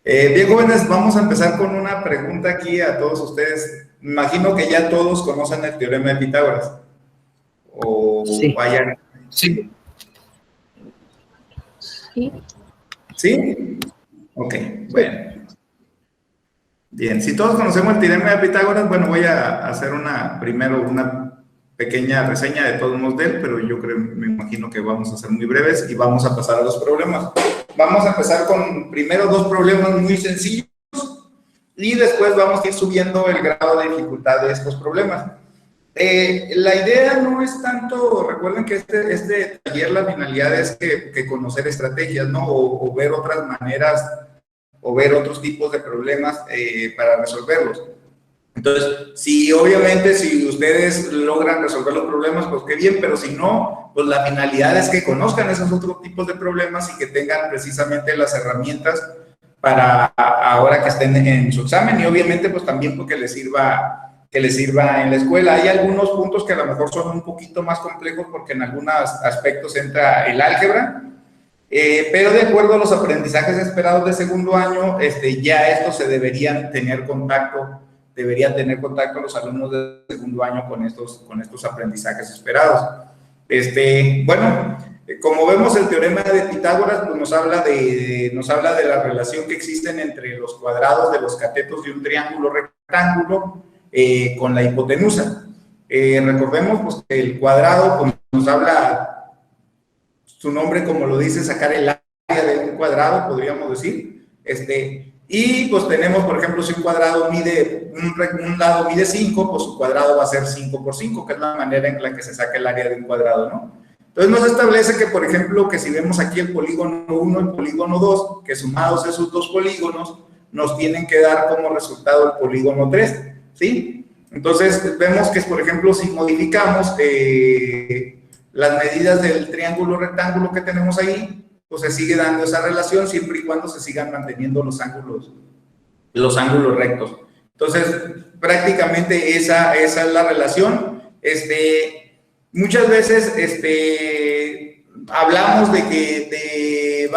Bien, jóvenes, vamos a empezar con una pregunta aquí a todos ustedes. Me imagino que ya todos conocen el teorema de Pitágoras. O Sí. vayan. Sí. Sí. ¿Sí? Ok, bueno. Bien, si todos conocemos el teorema de Pitágoras, bueno, voy a hacer primero una pequeña reseña de todos modos de él, pero yo creo, me imagino que vamos a ser muy breves y vamos a pasar a los problemas. Vamos a empezar con primero dos problemas muy sencillos y después vamos a ir subiendo el grado de dificultad de estos problemas. La idea no es tanto, recuerden que este taller, la finalidad es que conocer estrategias, ¿no? O ver otras maneras, o ver otros tipos de problemas para resolverlos. Entonces, obviamente, si ustedes logran resolver los problemas, pues qué bien, pero si no, pues la finalidad es que conozcan esos otros tipos de problemas y que tengan precisamente las herramientas para ahora que estén en su examen y obviamente pues también porque les sirva en la escuela. Hay algunos puntos que a lo mejor son un poquito más complejos porque en algunos aspectos entra el álgebra, pero de acuerdo a los aprendizajes esperados de segundo año, ya estos se deberían tener contacto los alumnos de segundo año con estos aprendizajes esperados. Bueno, como vemos, el teorema de Pitágoras pues, nos habla de la relación que existen entre los cuadrados de los catetos de un triángulo rectángulo con la hipotenusa. Recordemos pues, que el cuadrado pues, nos habla, su nombre como lo dice, sacar el área de un cuadrado, podríamos decir. Y pues tenemos, por ejemplo, si un cuadrado mide, un lado mide 5, pues su cuadrado va a ser 5 por 5, que es la manera en la que se saca el área de un cuadrado, ¿no? Entonces nos establece que, por ejemplo, que si vemos aquí el polígono 1 y el polígono 2, que sumados esos dos polígonos, nos tienen que dar como resultado el polígono 3, ¿sí? Entonces vemos que, por ejemplo, si modificamos las medidas del triángulo rectángulo que tenemos ahí, pues se sigue dando esa relación siempre y cuando se sigan manteniendo los ángulos rectos. Entonces, prácticamente esa es la relación. Muchas veces hablamos de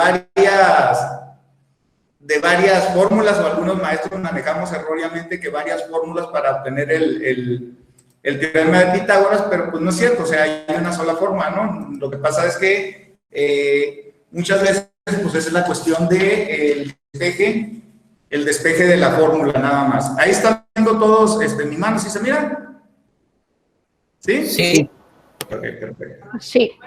varias fórmulas, o algunos maestros manejamos erróneamente que varias fórmulas para obtener el teorema de Pitágoras, pero pues no es cierto, o sea, hay una sola forma, ¿no? Lo que pasa es que muchas veces pues esa es la cuestión del el despeje de la fórmula nada más. Ahí están viendo todos mi mano, ¿sí se miran? ¿Sí? Sí. Ok, perfecto. Sí.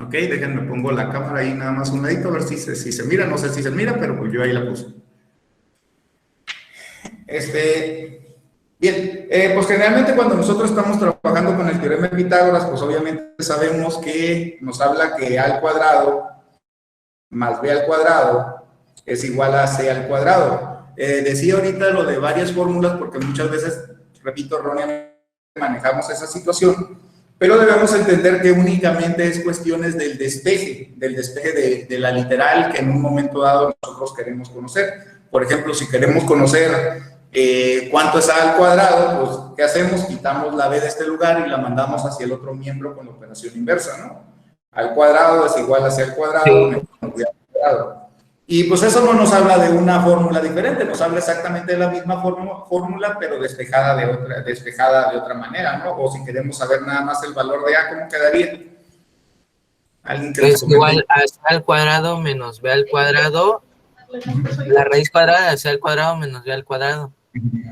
Ok, déjenme pongo la cámara ahí nada más un ladito a ver si se mira, no sé si se mira, pero pues yo ahí la puse. Bien, pues generalmente cuando nosotros estamos trabajando con el teorema de Pitágoras, pues obviamente sabemos que nos habla que a al cuadrado más b al cuadrado es igual a c al cuadrado. Decía ahorita lo de varias fórmulas porque muchas veces, repito, erróneamente manejamos esa situación, pero debemos entender que únicamente es cuestiones del despeje de la literal que en un momento dado nosotros queremos conocer. Por ejemplo, si queremos conocer cuánto es a al cuadrado, pues ¿qué hacemos? Quitamos la b de este lugar y la mandamos hacia el otro miembro con la operación inversa, ¿no? Al cuadrado es igual a c al cuadrado menos b al cuadrado. Y pues eso no nos habla de una fórmula diferente, nos habla exactamente de la misma fórmula, pero despejada de otra manera, ¿no? O si queremos saber nada más el valor de a, ¿cómo quedaría? ¿Alguien que Es igual a c al cuadrado menos b al cuadrado, la raíz cuadrada de c al cuadrado menos b al cuadrado.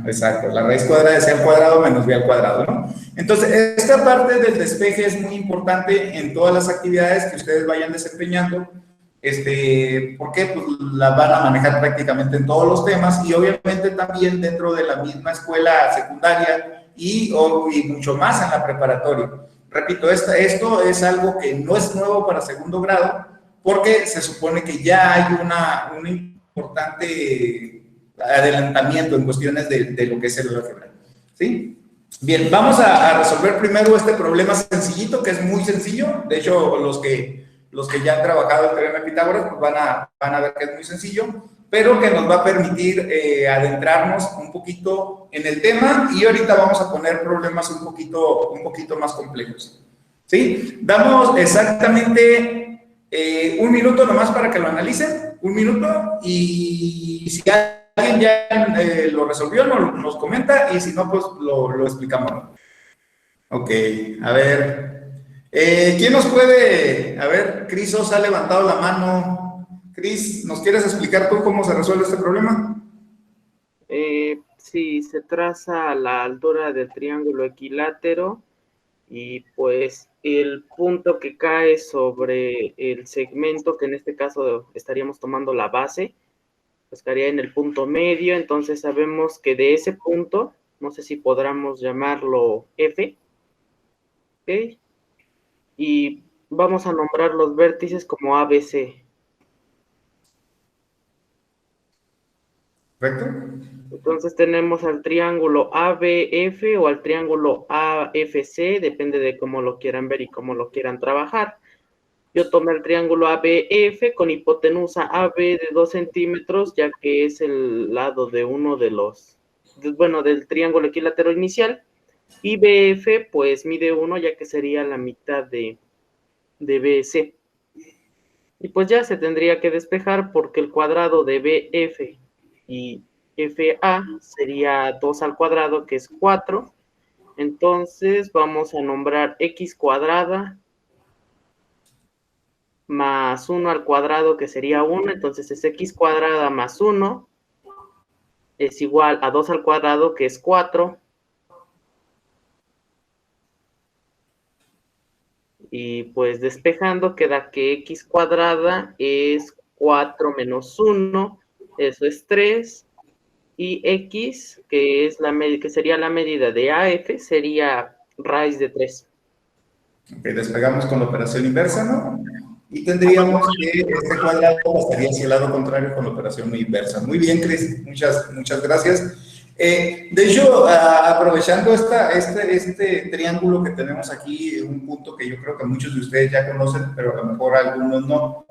Exacto, la raíz cuadrada de c al cuadrado menos b al cuadrado, ¿no? Entonces, esta parte del despeje es muy importante en todas las actividades que ustedes vayan desempeñando, porque pues, la van a manejar prácticamente en todos los temas y obviamente también dentro de la misma escuela secundaria y mucho más en la preparatoria. Repito, esto es algo que no es nuevo para segundo grado porque se supone que ya hay un importante adelantamiento en cuestiones de lo que es el álgebra, ¿sí? Bien, vamos a resolver primero este problema sencillito, que es muy sencillo. De hecho, los que ya han trabajado el teorema de Pitágoras pues van a ver que es muy sencillo, pero que nos va a permitir adentrarnos un poquito en el tema y ahorita vamos a poner problemas un poquito más complejos, ¿sí? Damos exactamente Un minuto nomás para que lo analicen, un minuto, y si alguien ya lo resolvió, nos comenta, y si no, pues lo explicamos. Ok, a ver. ¿Quién nos puede? A ver, Cris Osa ha levantado la mano. Cris, ¿nos quieres explicar tú cómo se resuelve este problema? Sí, se traza la altura del triángulo equilátero y pues el punto que cae sobre el segmento, que en este caso estaríamos tomando la base, pues caería en el punto medio. Entonces sabemos que de ese punto, no sé si podamos llamarlo F, ¿ok? Y vamos a nombrar los vértices como ABC. ¿Correcto? Entonces tenemos al triángulo ABF o al triángulo AFC, depende de cómo lo quieran ver y cómo lo quieran trabajar. Yo tomé el triángulo ABF con hipotenusa AB de 2 centímetros, ya que es el lado de uno de los, bueno, del triángulo equilátero inicial. Y BF, pues mide 1, ya que sería la mitad de BC. Y pues ya se tendría que despejar porque el cuadrado de BF y FA sería 2 al cuadrado, que es 4. Entonces vamos a nombrar x cuadrada más 1 al cuadrado, que sería 1. Entonces es x cuadrada más 1 es igual a 2 al cuadrado, que es 4. Y pues despejando queda que x cuadrada es 4 menos 1, eso es 3. Y x, que es que sería la medida de AF, sería raíz de 3. Ok, despegamos con la operación inversa, ¿no? Y tendríamos que este cuadrado pasaría hacia el lado contrario con la operación inversa. Muy bien, Cris, muchas gracias. De hecho, aprovechando este triángulo que tenemos aquí, un punto que yo creo que muchos de ustedes ya conocen, pero a lo mejor algunos no.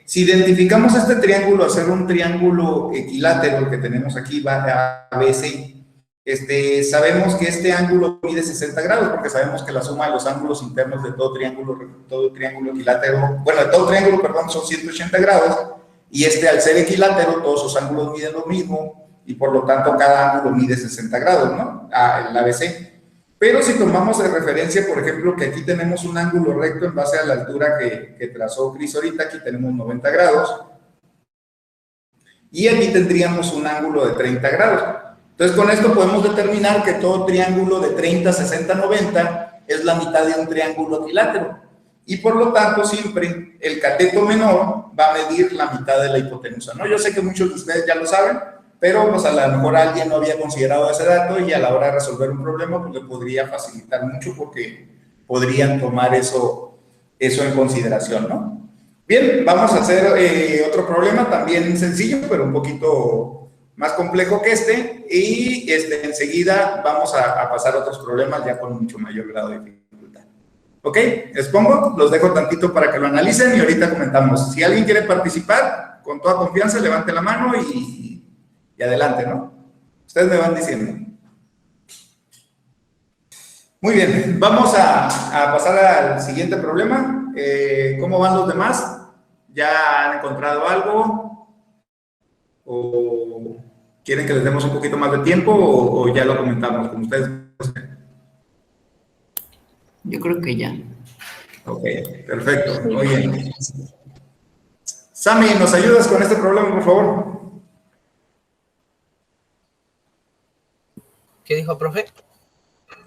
Si identificamos este triángulo, hacer un triángulo equilátero que tenemos aquí, va a ABC. Sabemos que este ángulo mide 60 grados, porque sabemos que la suma de los ángulos internos de todo triángulo equilátero, bueno, de todo triángulo, perdón, son 180 grados, y al ser equilátero, todos sus ángulos miden lo mismo, y por lo tanto cada ángulo mide 60 grados, ¿no? El ABC. Pero si tomamos de referencia, por ejemplo, que aquí tenemos un ángulo recto en base a la altura que trazó Cris ahorita, aquí tenemos 90 grados, y aquí tendríamos un ángulo de 30 grados. Entonces, con esto podemos determinar que todo triángulo de 30, 60, 90 es la mitad de un triángulo equilátero. Y por lo tanto, siempre el cateto menor va a medir la mitad de la hipotenusa, ¿no? Yo sé que muchos de ustedes ya lo saben, pero pues a lo mejor alguien no había considerado ese dato y a la hora de resolver un problema, pues le podría facilitar mucho porque podrían tomar eso en consideración, ¿no? Bien, vamos a hacer otro problema también sencillo, pero un poquito más complejo que y enseguida vamos a pasar a otros problemas ya con mucho mayor grado de dificultad. ¿Ok? Les pongo, los dejo tantito para que lo analicen y ahorita comentamos. Si alguien quiere participar, con toda confianza, levante la mano y adelante, ¿no? Ustedes me van diciendo. Muy bien, vamos a pasar al siguiente problema. ¿Cómo van los demás? ¿Ya han encontrado algo? ¿O quieren que les demos un poquito más de tiempo o ya lo comentamos con ustedes? Yo creo que ya. Ok, perfecto, muy bien. Sammy, ¿nos ayudas con este problema, por favor? ¿Qué dijo, profe?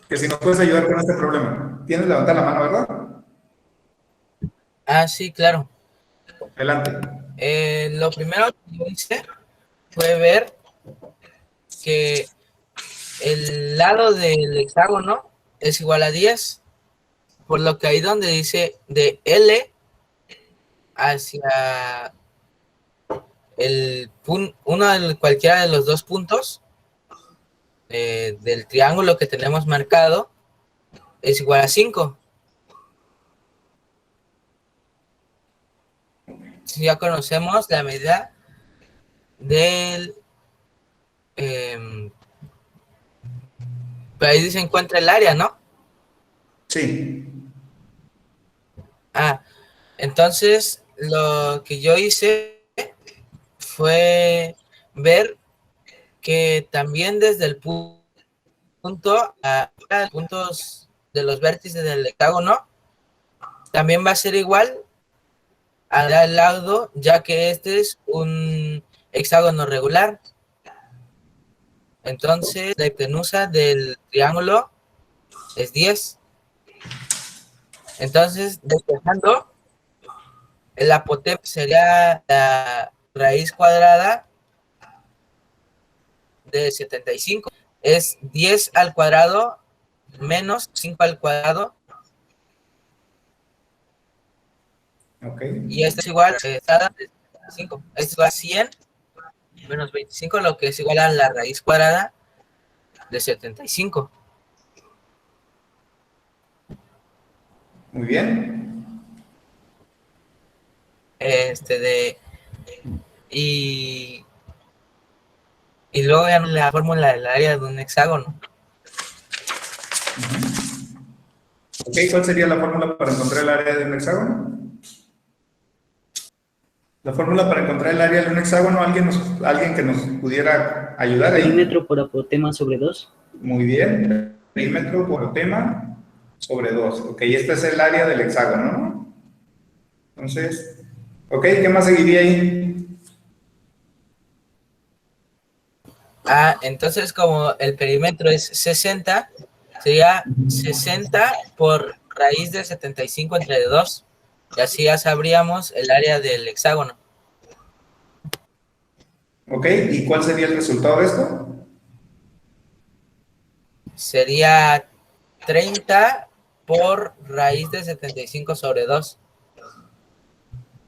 Que si nos puedes ayudar con este problema. Tienes levantar la mano, ¿verdad? Ah, sí, claro. Adelante. Lo primero que hice fue ver que el lado del hexágono es igual a 10, por lo que ahí donde dice de L hacia cualquiera de los dos puntos del triángulo que tenemos marcado es igual a 5. Si ya conocemos la medida del... pero ahí se encuentra el área, ¿no? Sí. Entonces, lo que yo hice fue ver que también desde el punto a puntos de los vértices del hectágono, también va a ser igual al lado, ya que este es un hexágono regular. Entonces, la hipotenusa del triángulo es 10. Entonces, despejando, la hipotenusa sería la raíz cuadrada de 75. Es 10 al cuadrado menos 5 al cuadrado. Ok. Y esto es igual a 5. Esto es igual a 100 menos 25, lo que es igual a la raíz cuadrada de 75. Muy bien. Y luego ya la fórmula del área de un hexágono. Ok, ¿cuál sería la fórmula para encontrar el área de un hexágono? La fórmula para encontrar el área de un hexágono, alguien que nos pudiera ayudar ahí. Perímetro por apotema sobre 2. Muy bien, perímetro por tema sobre 2. Ok, este es el área del hexágono, ¿no? Entonces, ok, ¿qué más seguiría ahí? Entonces como el perímetro es 60, sería 60 por raíz de 75 entre 2. Y así ya sabríamos el área del hexágono. Ok, ¿y cuál sería el resultado de esto? Sería 30 por raíz de 75 sobre 2.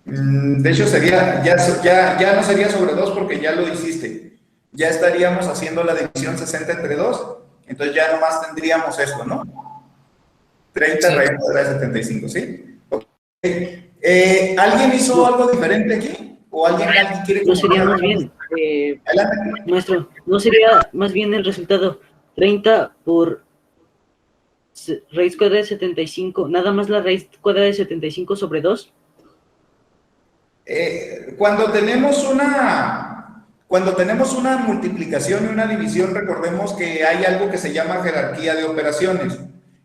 De hecho, ya no sería sobre 2 porque ya lo hiciste. Ya estaríamos haciendo la división 60 entre 2, entonces ya nomás tendríamos esto, ¿no? 30 Sí. raíz cuadrada de 75, ¿sí? Okay. ¿Alguien hizo algo diferente aquí? ¿O alguien quiere No sería comentar más algo? bien, Adelante. maestro, no sería más bien el resultado 30 por raíz cuadrada de 75, nada más la raíz cuadrada de 75 sobre 2. Cuando tenemos una multiplicación y una división, recordemos que hay algo que se llama jerarquía de operaciones.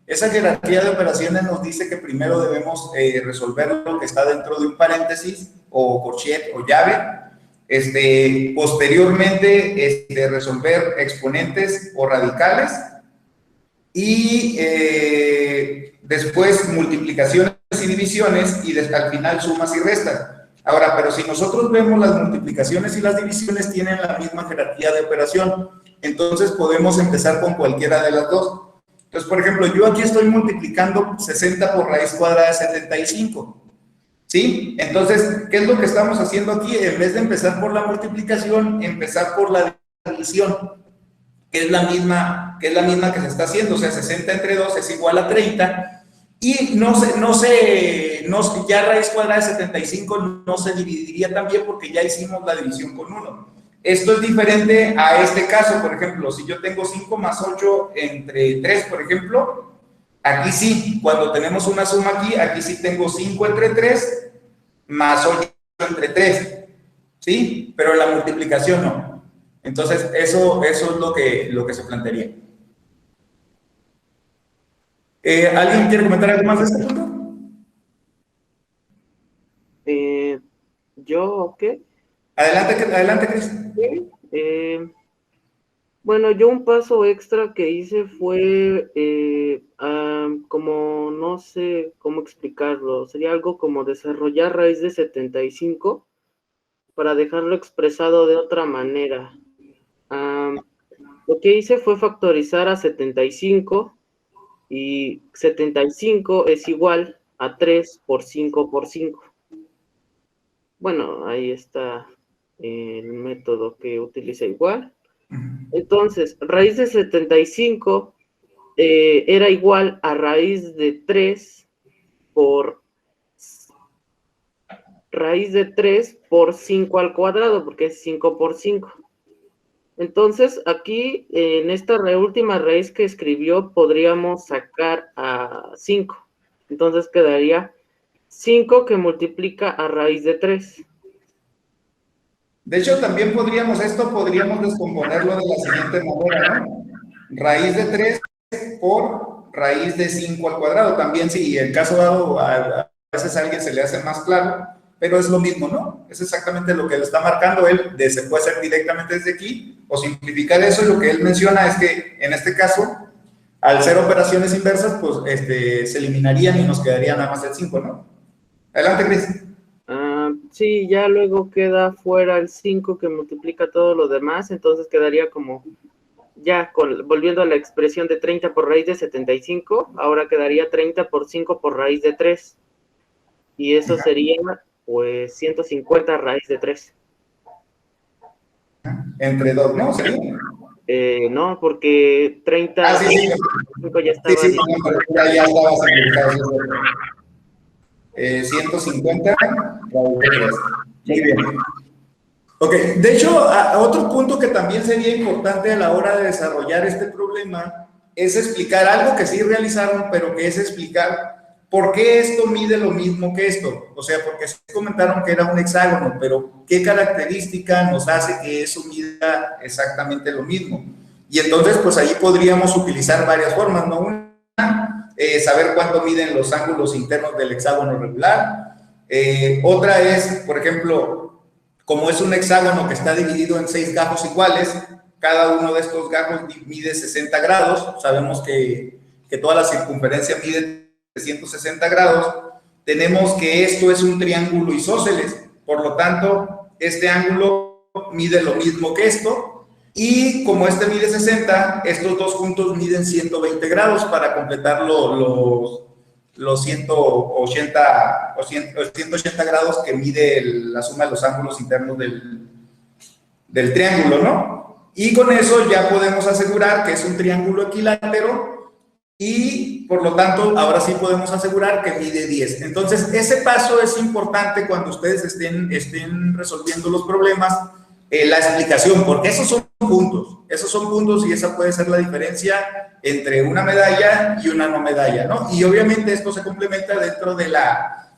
Esa jerarquía de operaciones nos dice que primero debemos resolver lo que está dentro de un paréntesis o corchet o llave. Posteriormente, resolver exponentes o radicales. Y después multiplicaciones y divisiones y al final sumas y restas. Ahora, pero si nosotros vemos las multiplicaciones y las divisiones tienen la misma jerarquía de operación, entonces podemos empezar con cualquiera de las dos. Entonces, por ejemplo, yo aquí estoy multiplicando 60 por raíz cuadrada de 75. ¿Sí? Entonces, ¿qué es lo que estamos haciendo aquí? En vez de empezar por la multiplicación, empezar por la división, que es la misma que se está haciendo, o sea, 60 entre 2 es igual a 30, y ya raíz cuadrada de 75 no se dividiría también porque ya hicimos la división con 1. Esto es diferente a este caso, por ejemplo, si yo tengo 5 más 8 entre 3, por ejemplo, aquí sí, cuando tenemos una suma aquí sí tengo 5 entre 3 más 8 entre 3, ¿sí? Pero la multiplicación no. Entonces, eso es lo que se plantearía. ¿Alguien quiere comentar algo más de este punto? ¿Yo qué? Adelante, Cris. Bueno, yo un paso extra que hice fue como, no sé cómo explicarlo, sería algo como desarrollar raíz de 75 para dejarlo expresado de otra manera. Lo que hice fue factorizar a 75 y 75 es igual a 3 por 5 por 5. Bueno, ahí está el método que utiliza igual. Entonces, raíz de 75 era igual a raíz de 3 por 5 al cuadrado, porque es 5 por 5. Entonces, aquí, en esta última raíz que escribió, podríamos sacar a 5. Entonces, quedaría 5 que multiplica a raíz de 3. De hecho, también podríamos descomponerlo de la siguiente manera, ¿no? Raíz de 3 por raíz de 5 al cuadrado. También, si el caso dado, a veces a alguien se le hace más claro, pero es lo mismo, ¿no? Es exactamente lo que le está marcando él, se puede hacer directamente desde aquí, o simplificar eso, y lo que él menciona es que, en este caso, al ser operaciones inversas, pues, se eliminarían y nos quedaría nada más el 5, ¿no? Adelante, Cris. Sí, ya luego queda fuera el 5 que multiplica todo lo demás, entonces quedaría como, ya volviendo a la expresión de 30 por raíz de 75, ahora quedaría 30 por 5 por raíz de 3. Y eso sería, pues, 150 raíz de 3. Entre 2, ¿no? ¿Sería? No, porque 30 Sí, sí. 5 ya estaba. Sí, ya estaba simplificado. 150 raíz de 3. Muy bien. Ok, de hecho, otro punto que también sería importante a la hora de desarrollar este problema es explicar algo que sí realizaron, pero que es explicar por qué esto mide lo mismo que esto. O sea, porque sí comentaron que era un hexágono, pero ¿qué característica nos hace que eso mida exactamente lo mismo? Y entonces, pues ahí podríamos utilizar varias formas, ¿no? Una, saber cuánto miden los ángulos internos del hexágono regular. Otra es, por ejemplo, como es un hexágono que está dividido en 6 gajos iguales, cada uno de estos gajos mide 60 grados, sabemos que toda la circunferencia mide 360 grados, tenemos que esto es un triángulo isósceles, por lo tanto, este ángulo mide lo mismo que esto, y como este mide 60, estos dos juntos miden 120 grados para completar los 180 o 180 grados que mide la suma de los ángulos internos del triángulo, ¿no? Y con eso ya podemos asegurar que es un triángulo equilátero y, por lo tanto, ahora sí podemos asegurar que mide 10. Entonces, ese paso es importante cuando ustedes estén resolviendo los problemas, la explicación, porque esos son puntos y esa puede ser la diferencia entre una medalla y una no medalla, ¿no? Y obviamente esto se complementa dentro de la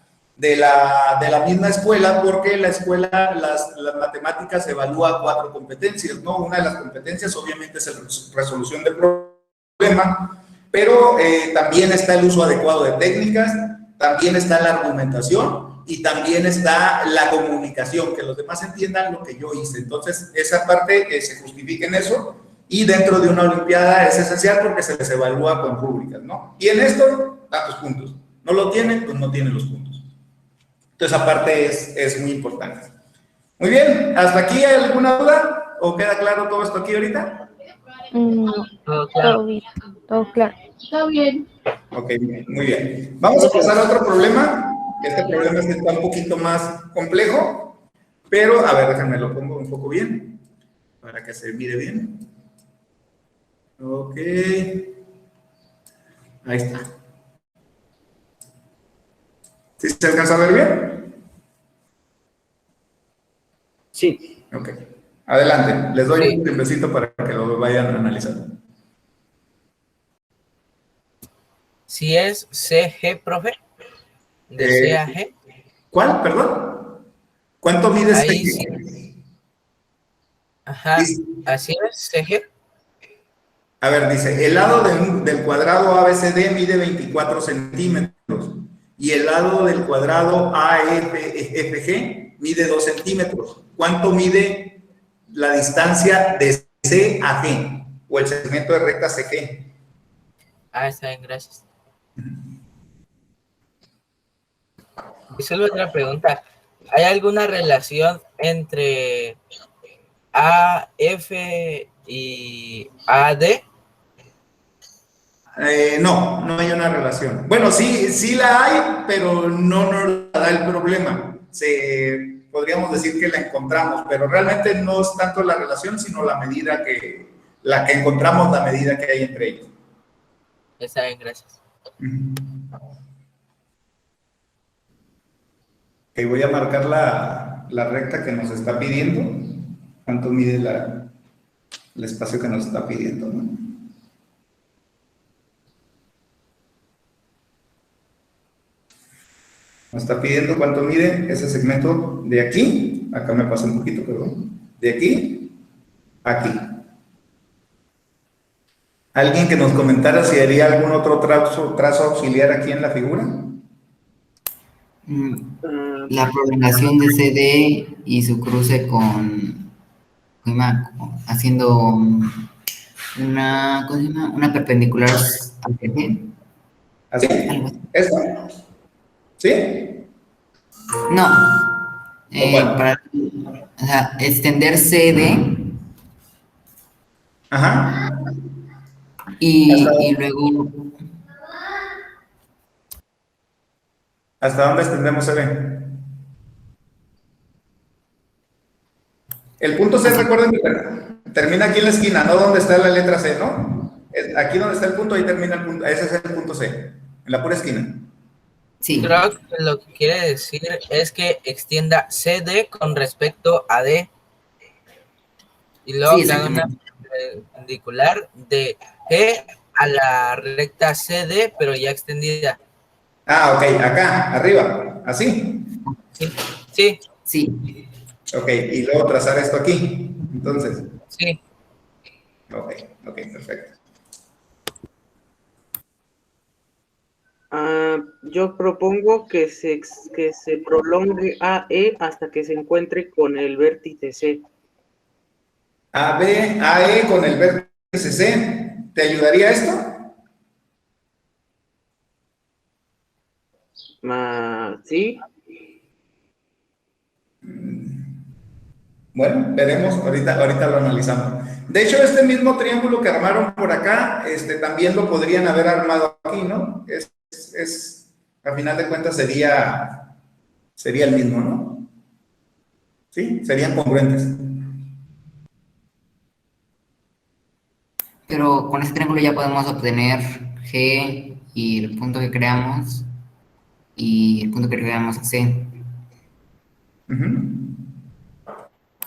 misma escuela, porque la escuela, las matemáticas evalúa 4 competencias, ¿no? Una de las competencias obviamente es la resolución del problema, pero también está el uso adecuado de técnicas, también está la argumentación, y también está la comunicación, que los demás entiendan lo que yo hice. Entonces, esa parte se justifica en eso, y dentro de una olimpiada es esencial porque se les evalúa con rúbricas, ¿no? Y en esto, tantos puntos. No lo tienen, pues no tienen los puntos. Entonces, esa parte es muy importante. Muy bien, ¿hasta aquí hay alguna duda? ¿O queda claro todo esto aquí ahorita? No, todo bien, todo claro. Está bien. Ok, muy bien. Vamos a pasar a otro problema. Este problema está un poquito más complejo, pero a ver, déjenme lo pongo un poco bien para que se mire bien. Ok. Ahí está. ¿Sí se alcanza a ver bien? Sí. Ok. Adelante. Les doy un tiempecito para que lo vayan analizando. Si es CG, profe, de CAG. ¿Cuál? Perdón. ¿Cuánto mide este? Ahí sí. Ajá, así es, CG. A ver, dice, el lado del cuadrado ABCD mide 24 centímetros y el lado del cuadrado AFG mide 2 centímetros. ¿Cuánto mide la distancia de C a G o el segmento de recta CG? Ah, está bien, gracias. Resuelve otra pregunta. ¿Hay alguna relación entre AF y AD? No hay una relación. Bueno, sí la hay, pero no nos da el problema. Podríamos decir que la encontramos, pero realmente no es tanto la relación, sino la que encontramos, la medida que hay entre ellos. Está bien, gracias. Ok, voy a marcar la recta que nos está pidiendo. ¿Cuánto mide el espacio que nos está pidiendo, ¿no? Nos está pidiendo cuánto mide ese segmento de aquí. Acá me pasa un poquito, perdón. De aquí a aquí. ¿Alguien que nos comentara si haría algún otro trazo auxiliar aquí en la figura? La prolongación de CD y su cruce haciendo una, ¿cómo se llama? Una perpendicular al eje. ¿Así? ¿Esto? ¿Sí? No. ¿O cuál? Para, o sea, extender CD Ajá. y luego ¿Hasta dónde extendemos CD? El punto C, recuerden, termina aquí en la esquina, no donde está la letra C, ¿no? Aquí donde está el punto, ahí termina el punto, ese es el punto C, en la pura esquina. sí. Creo que lo que quiere decir es que extienda CD con respecto a D. Y luego Sí, que haga una perpendicular de G a la recta CD, pero ya extendida. Ah, ok, acá, arriba, así. Sí, sí, Sí. Ok, y luego trazar esto aquí, entonces. sí. Ok, perfecto. Yo propongo que se prolongue AE hasta que se encuentre con el vértice C. AE con el vértice C, ¿te ayudaría esto? Sí. Bueno, veremos, ahorita lo analizamos. De hecho, este mismo triángulo que armaron por acá, también lo podrían haber armado aquí, ¿no? A final de cuentas sería el mismo, ¿no? Sí, serían congruentes. Pero con este triángulo ya podemos obtener G y el punto que creamos y el punto que creamos C.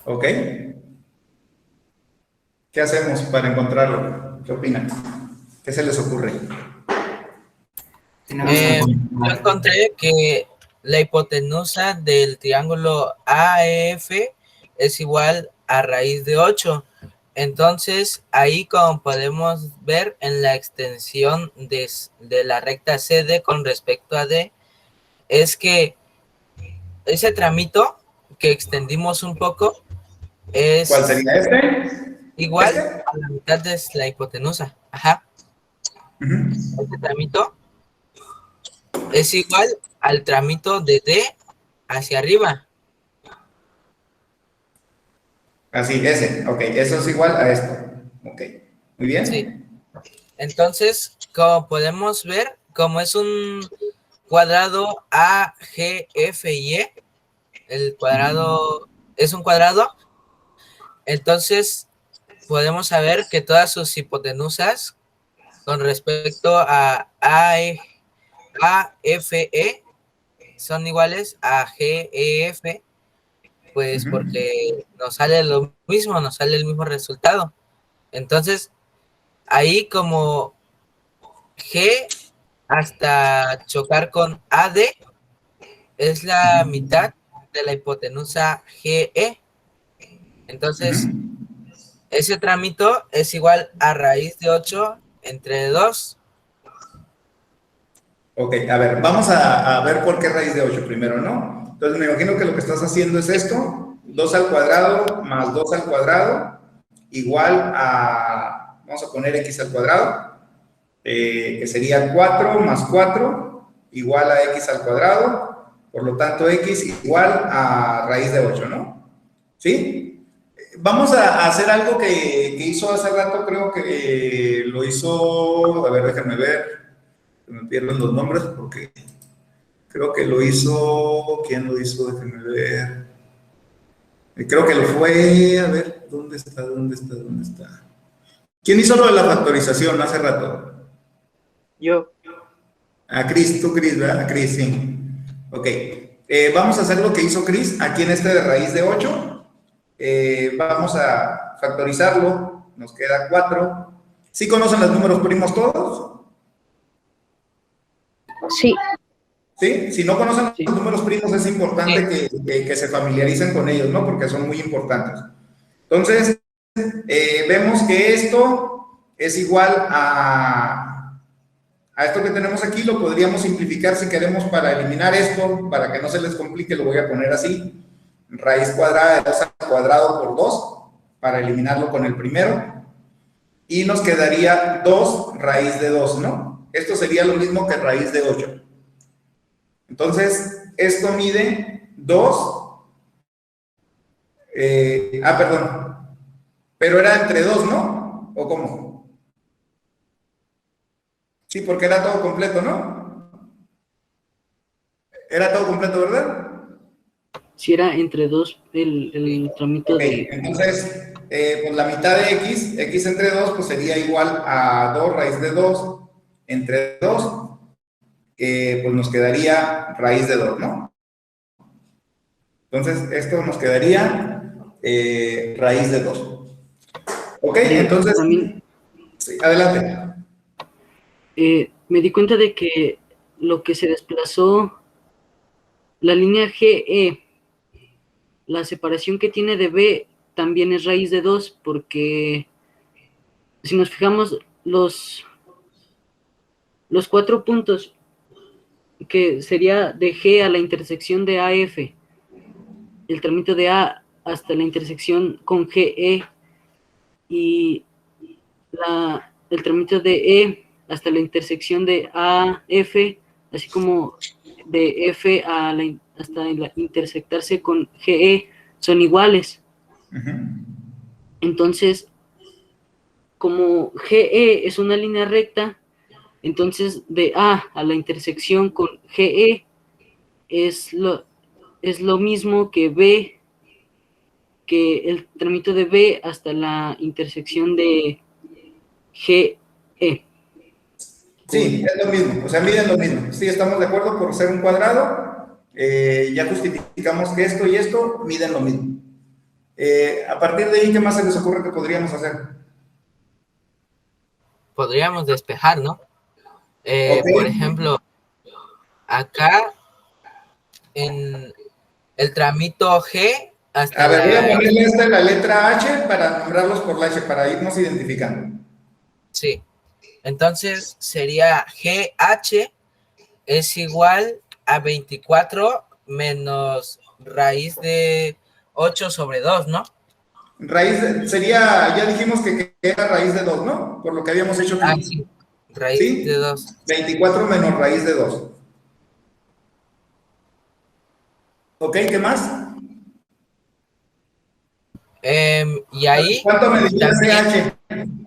Ok. ¿Qué hacemos para encontrarlo? ¿Qué opinan? ¿Qué se les ocurre? Tenemos que Yo encontrar. encontré que la hipotenusa del triángulo AEF es igual a raíz de 8. Entonces, ahí como podemos ver en la extensión de la recta CD con respecto a D, es que ese tramito que extendimos un poco es ¿Cuál sería este? igual a la mitad de la hipotenusa. Ajá. Ujú. Este tramito es igual al tramito de D hacia arriba. Así, ese. Ok, eso es igual a esto. Ok, muy bien. Sí. Entonces, como podemos ver, como es un cuadrado A, G, F y E, el cuadrado es un cuadrado, entonces podemos saber que todas sus hipotenusas con respecto a F, E son iguales a G, E, F, pues porque nos sale lo mismo, nos sale el mismo resultado. Entonces, ahí como G hasta chocar con AD es la mitad de la hipotenusa GE. Entonces, ese trámite es igual a raíz de 8 entre 2. Ok, a ver, vamos a ver por qué raíz de 8 primero, ¿no? Entonces me imagino que lo que estás haciendo es esto, 2 al cuadrado más 2 al cuadrado, igual a, vamos a poner x al cuadrado, que sería 4 más 4, igual a x al cuadrado, por lo tanto x igual a raíz de 8, ¿no? ¿Sí? Vamos a hacer algo que hizo hace rato, creo que lo hizo, a ver, déjenme ver. Me pierden los nombres porque creo que lo hizo, ¿quién lo hizo? Déjenme ver. Creo que lo fue, a ver, ¿dónde está? ¿Quién hizo lo de la factorización hace rato? Yo. Cris, tú Cris, ¿verdad? Cris, sí. Ok, vamos a hacer lo que hizo Cris aquí en este de raíz de 8. Vamos a factorizarlo, nos queda 4. ¿Sí conocen los números primos todos? Sí. ¿Sí? Si no conocen Sí. los números primos, es importante que se familiaricen con ellos, ¿no? Porque son muy importantes. Entonces, vemos que esto es igual a esto que tenemos aquí. Lo podríamos simplificar si queremos para eliminar esto, para que no se les complique, lo voy a poner así. Raíz cuadrada de 2 al cuadrado por 2, para eliminarlo con el primero. Y nos quedaría 2 raíz de 2, ¿no? Esto sería lo mismo que raíz de 8. Entonces, esto mide 2. Perdón. Pero era entre 2, ¿no? ¿O cómo? Sí, porque era todo completo, ¿no? Era todo completo, ¿verdad? Si era entre 2 el tramito de... Entonces, pues la mitad de x entre 2, pues sería igual a 2 raíz de 2 entre 2, pues nos quedaría raíz de 2, ¿no? Entonces, esto nos quedaría raíz de 2. Ok, entonces, También, sí, adelante. me di cuenta de que lo que se desplazó, la línea GE, la separación que tiene de B también es raíz de 2, porque si nos fijamos, los 4 puntos que sería de G a la intersección de AF, el tramito de A hasta la intersección con GE, y el tramito de E hasta la intersección de AF, así como de F hasta intersectarse con GE, son iguales. Entonces, como GE es una línea recta, entonces de A a la intersección con GE es lo mismo que B, que el tramito de B hasta la intersección de GE. Sí, es lo mismo, o sea, miden lo mismo. Sí, estamos de acuerdo por ser un cuadrado. Ya justificamos que esto y esto miden lo mismo. A partir de ahí, ¿qué más se les ocurre que podríamos hacer? Podríamos despejar, ¿no? Ok. Por ejemplo, acá en el tramito G hasta A ver, voy a la... ponerle la letra H para nombrarlos por la H, para irnos identificando. Sí. Entonces sería GH es igual a 24 menos raíz de 8 sobre 2, ¿no? Sería, ya dijimos que era raíz de 2, ¿no? Por lo que habíamos hecho aquí. Sí. Raíz ¿Sí? de 2. 24 menos raíz de 2. Ok, ¿qué más? Y ahí ¿Cuánto me dijiste también CH?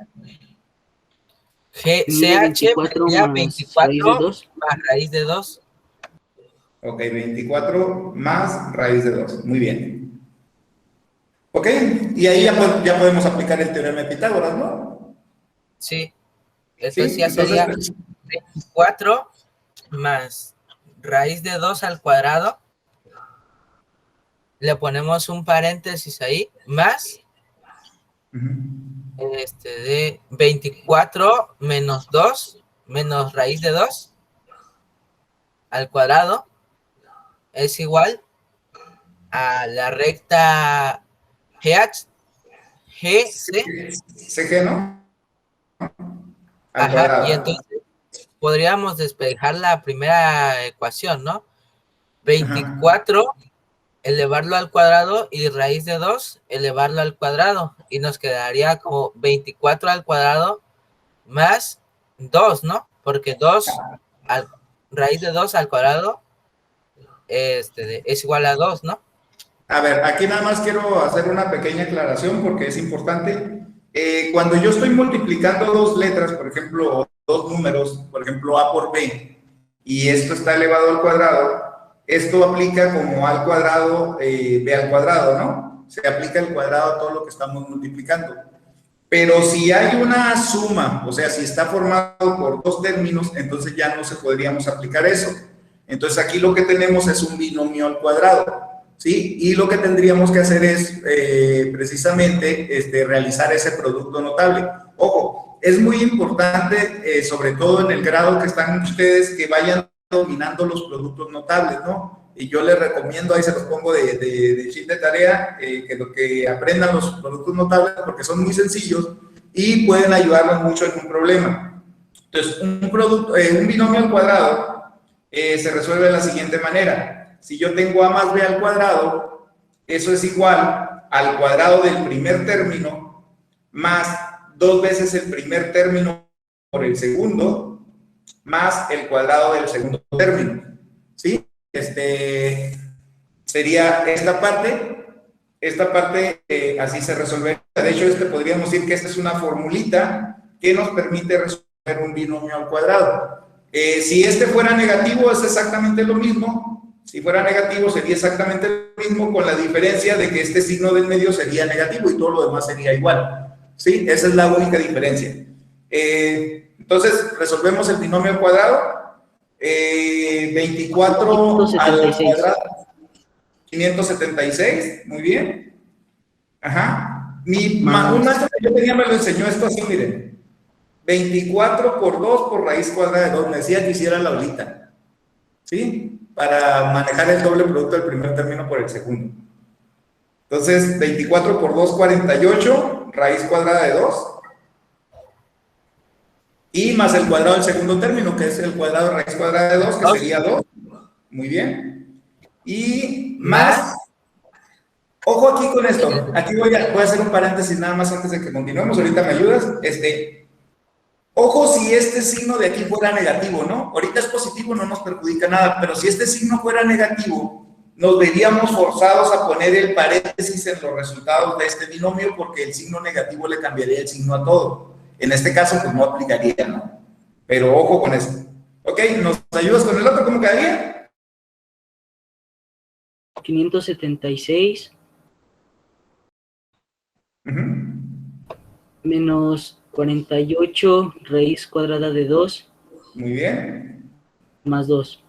CH sería más 24 raíz de 2. más raíz de 2. Ok, 24 más raíz de 2. Muy bien. Ok, y ahí ya podemos aplicar el teorema de Pitágoras, ¿no? Sí. Entonces Sí, ya entonces, sería 24 más raíz de 2 al cuadrado. Le ponemos un paréntesis ahí, más de 24 menos 2 menos raíz de 2 al cuadrado es igual a la recta GC. CG, ¿no? Al Ajá, cuadrado. y entonces podríamos despejar la primera ecuación, ¿no? 24 elevarlo al cuadrado y raíz de 2 elevarlo al cuadrado, y nos quedaría como 24 al cuadrado más 2, ¿no? Porque 2 raíz de 2 al cuadrado es igual a 2, ¿no? A ver, aquí nada más quiero hacer una pequeña aclaración porque es importante. Cuando yo estoy multiplicando dos letras, por ejemplo, dos números, por ejemplo, A por B, y esto está elevado al cuadrado, esto aplica como A al cuadrado, B al cuadrado, ¿no? Se aplica el cuadrado a todo lo que estamos multiplicando. Pero si hay una suma, o sea, si está formado por dos términos, entonces ya no se podríamos aplicar eso. Entonces aquí lo que tenemos es un binomio al cuadrado, ¿sí? Y lo que tendríamos que hacer es precisamente realizar ese producto notable. Ojo, es muy importante, sobre todo en el grado que están ustedes, que vayan dominando los productos notables, ¿no? Y yo les recomiendo, ahí se los pongo de sheet de tarea, que aprendan los productos notables porque son muy sencillos y pueden ayudarnos mucho en un problema. Entonces, un binomio al cuadrado se resuelve de la siguiente manera. Si yo tengo a más b al cuadrado, eso es igual al cuadrado del primer término más 2 veces el primer término por el segundo más el cuadrado del segundo término, ¿sí? Sería esta parte así se resuelve. De hecho, podríamos decir que esta es una formulita que nos permite resolver un binomio al cuadrado. Si este fuera negativo, es exactamente lo mismo. Si fuera negativo, sería exactamente lo mismo, con la diferencia de que este signo del medio sería negativo y todo lo demás sería igual, ¿sí? Esa es la única diferencia. Entonces, resolvemos el binomio al cuadrado. 24 al cuadrado, 576, muy bien. Ajá. Un maestro que yo tenía me lo enseñó esto así, miren. 24 por 2 por raíz cuadrada de 2. Me decía que hiciera la olita, ¿sí? Para manejar el doble producto del primer término por el segundo. Entonces, 24 por 2, 48, raíz cuadrada de 2. Y más el cuadrado del segundo término, que es el cuadrado de raíz cuadrada de 2, que sería 2. Muy bien. Y más... Ojo aquí con esto. Aquí voy a hacer un paréntesis nada más antes de que continuemos. Ahorita me ayudas. Ojo si este signo de aquí fuera negativo, ¿no? Ahorita es positivo, no nos perjudica nada, pero si este signo fuera negativo, nos veríamos forzados a poner el paréntesis en los resultados de este binomio porque el signo negativo le cambiaría el signo a todo. En este caso, pues no aplicaría, ¿no? Pero ojo con esto. Ok, ¿nos ayudas con el otro? ¿Cómo quedaría? 576 menos 48 raíz cuadrada de 2. Muy bien. Más 2.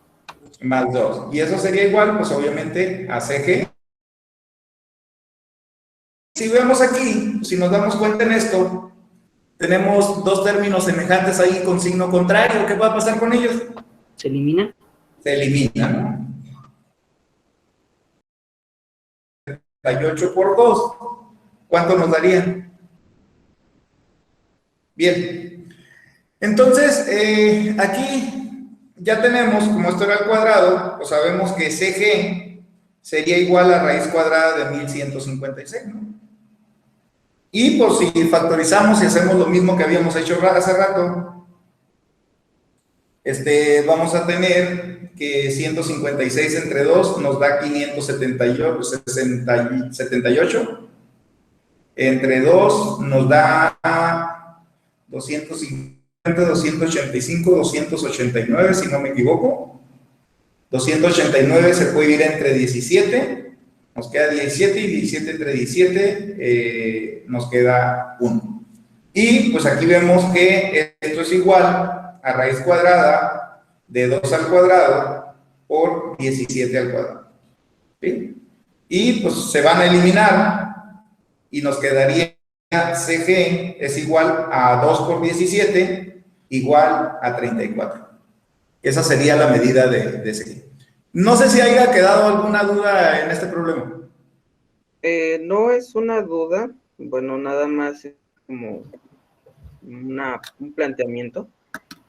Más 2. Y eso sería igual, pues obviamente, a CG. Si vemos aquí, si nos damos cuenta en esto, tenemos dos términos semejantes ahí con signo contrario. ¿Qué va a pasar con ellos? ¿Se elimina? Se eliminan. 38 por 2. ¿Cuánto nos daría? Bien. Entonces, aquí ya tenemos, como esto era al cuadrado, pues sabemos que CG sería igual a raíz cuadrada de 1156, ¿no? Y pues si factorizamos y hacemos lo mismo que habíamos hecho hace rato, vamos a tener que 156 entre 2 nos da 578. Entre 2 nos da 250, 285, 289, si no me equivoco. 289 se puede ir entre 17. Nos queda 17 y 17 entre 17 nos queda 1. Y pues aquí vemos que esto es igual a raíz cuadrada de 2 al cuadrado por 17 al cuadrado. ¿Sí? Y pues se van a eliminar y nos quedaría CG es igual a 2 por 17 igual a 34. Esa sería la medida de CG. No sé si haya quedado alguna duda en este problema. No es una duda, bueno, nada más es como un planteamiento.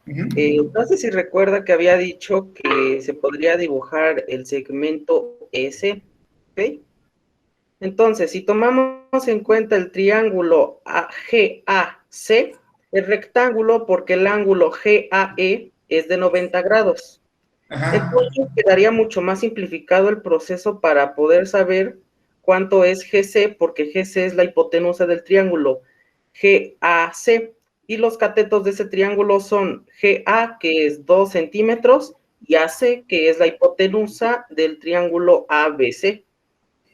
No sé si recuerda que había dicho que se podría dibujar el segmento S, ¿ok? Entonces, si tomamos en cuenta el triángulo GAC, es rectángulo porque el ángulo GAE es de 90 grados. Ajá. Entonces quedaría mucho más simplificado el proceso para poder saber cuánto es GC, porque GC es la hipotenusa del triángulo GAC, y los catetos de ese triángulo son GA, que es 2 centímetros, y AC, que es la hipotenusa del triángulo ABC.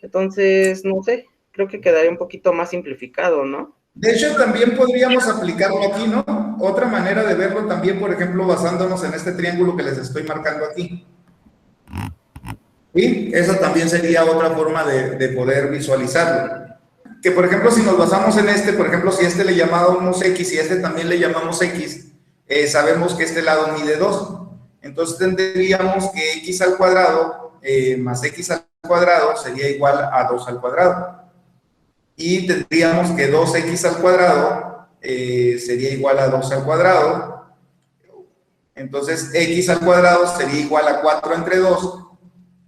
Entonces, no sé, creo que quedaría un poquito más simplificado, ¿no? De hecho, también podríamos aplicarlo aquí, ¿no? Otra manera de verlo también, por ejemplo, basándonos en este triángulo que les estoy marcando aquí. ¿Sí? Esa también sería otra forma de poder visualizarlo. Que, por ejemplo, si nos basamos en por ejemplo, si le llamamos X y también le llamamos X, sabemos que este lado mide 2. entonces tendríamos que x al cuadrado más x al cuadrado sería igual a 2 al cuadrado. Y tendríamos que 2x al cuadrado sería igual a 2 al cuadrado. Entonces, x al cuadrado sería igual a 4 entre 2.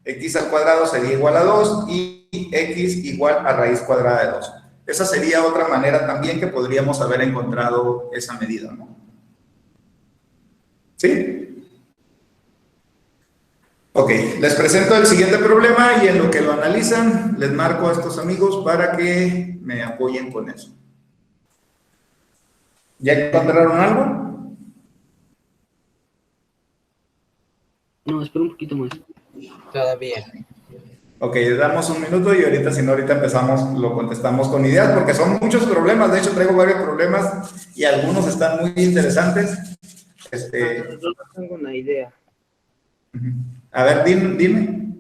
X al cuadrado sería igual a 2 y x igual a raíz cuadrada de 2. Esa sería otra manera también que podríamos haber encontrado esa medida, ¿no? ¿Sí? Ok, les presento el siguiente problema y en lo que lo analizan, les marco a estos amigos para que me apoyen con eso. ¿Ya encontraron algo? No, espera un poquito más. Todavía. Ok, damos un minuto y ahorita, si no, ahorita empezamos, lo contestamos con ideas, porque son muchos problemas. De hecho, traigo varios problemas y algunos están muy interesantes. Yo no tengo una idea. A ver, dime.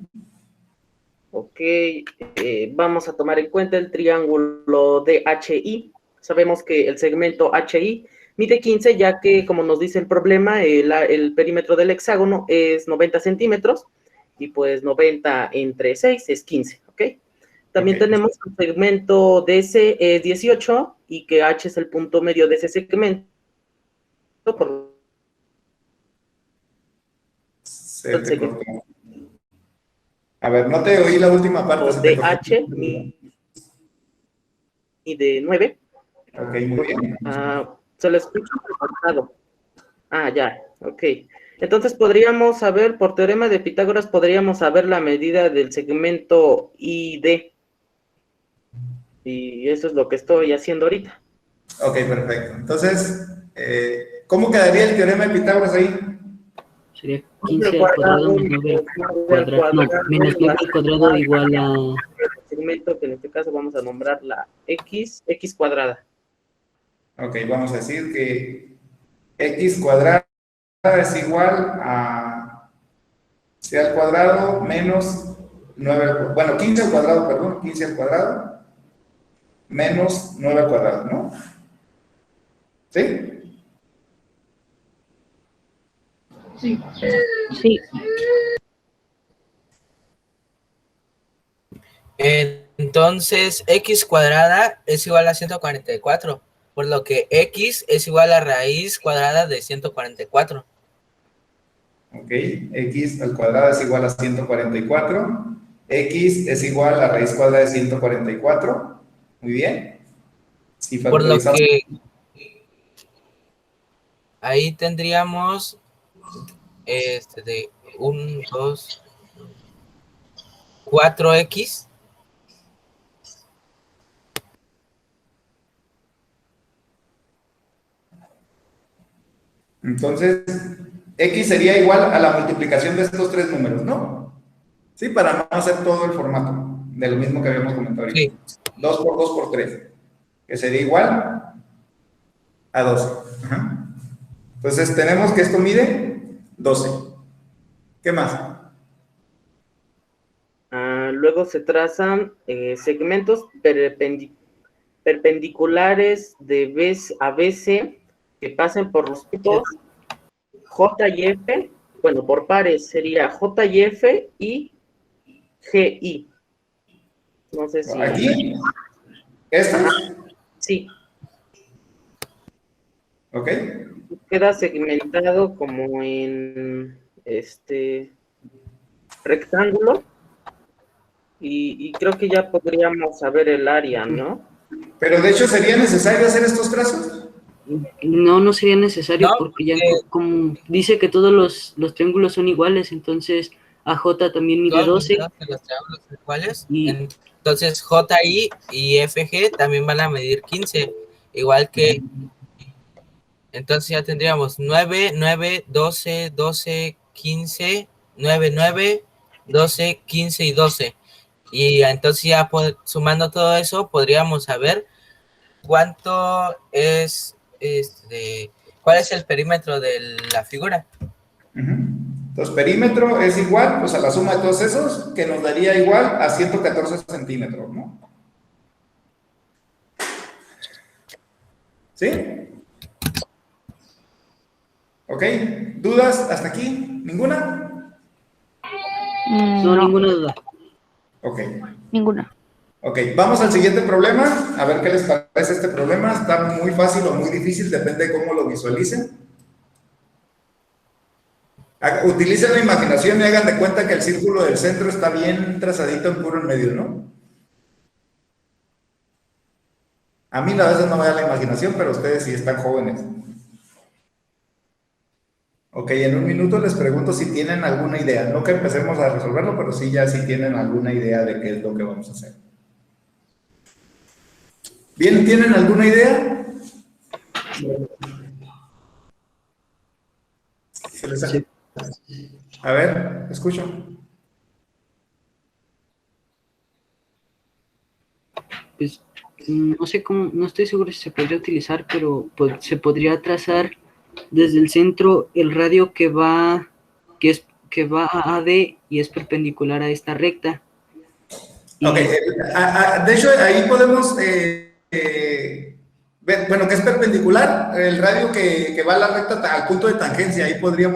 Ok, vamos a tomar en cuenta el triángulo DHI. Sabemos que el segmento HI mide 15, ya que, como nos dice el problema, el perímetro del hexágono es 90 centímetros, y pues 90 entre 6 es 15, ¿ok? También tenemos el segmento DC es 18, y que H es el punto medio de ese segmento. Se te cortó. A ver, no te oí la última parte. De H mide 9. Ok, muy bien. Se lo escucha cortado. Ya, ok. Entonces podríamos saber, por teorema de Pitágoras, podríamos saber la medida del segmento ID. Y eso es lo que estoy haciendo ahorita. Ok, perfecto. Entonces, ¿cómo quedaría el teorema de Pitágoras ahí? Sería 15 al cuadrado más 9 al cuadrado. No, menos 9 al cuadrado igual a... El segmento que en este caso vamos a nombrar la x cuadrada. Ok, vamos a decir que x cuadrada es igual a c al cuadrado menos 9 al cuadrado. Bueno, 15 al cuadrado, perdón, 15 al cuadrado menos 9 al cuadrado, ¿no? ¿Sí? Sí. Entonces, x cuadrada es igual a 144, por lo que x es igual a raíz cuadrada de 144. Ok, x al cuadrado es igual a 144. X es igual a raíz cuadrada de 144. Muy bien. Si Por lo factorizamos. que ahí tendríamos de 1, 2, 4x. Entonces, x sería igual a la multiplicación de estos tres números, ¿no? Sí, para no hacer todo el formato de lo mismo que habíamos comentado ahorita. Sí. 2 por 2 por 3, que sería igual a 12. Ajá. Entonces, tenemos que esto mide 12. ¿Qué más? Luego se trazan segmentos perpendiculares de a BC que pasen por los puntos J y F. Bueno, por pares sería J y F y GI. No sé si... ¿Aquí? ¿Estos? Sí. ¿Ok? Queda segmentado como en rectángulo. Y creo que ya podríamos saber el área, ¿no? Pero de hecho, ¿sería necesario hacer estos trazos? No sería necesario, No, porque ya como dice que todos los triángulos son iguales, entonces AJ también mide 12. Los triángulos iguales. Y Entonces JI y FG también van a medir 15, igual que... Entonces ya tendríamos 9, 9, 12, 12, 15, 9, 9, 12, 15 y 12. Y entonces ya sumando todo eso, podríamos saber cuánto es, cuál es el perímetro de la figura. Entonces, perímetro es igual, pues a la suma de todos esos, que nos daría igual a 114 centímetros, ¿no? ¿Sí? ¿Ok? ¿Dudas hasta aquí? ¿Ninguna? No, No, ninguna duda. Ok. ninguna. Ok, vamos al siguiente problema. A ver qué les parece este problema. Está muy fácil o muy difícil, depende de cómo lo visualicen. Utilicen la imaginación y hagan de cuenta que el círculo del centro está bien trazadito en puro en medio, ¿no? A mí a veces no me da la imaginación, pero ustedes sí están jóvenes. Ok, en un minuto les pregunto si tienen alguna idea. No que empecemos a resolverlo, pero sí ya si tienen alguna idea de qué es lo que vamos a hacer. ¿Bien? ¿Tienen alguna idea? Sí. A ver, escucho. Pues no sé cómo, no estoy seguro si se podría utilizar, pero se podría trazar desde el centro el radio que va a AD y es perpendicular a esta recta. Ok, Y de hecho ahí podemos ver, bueno, que es perpendicular, el radio que va a la recta al punto de tangencia, ahí podría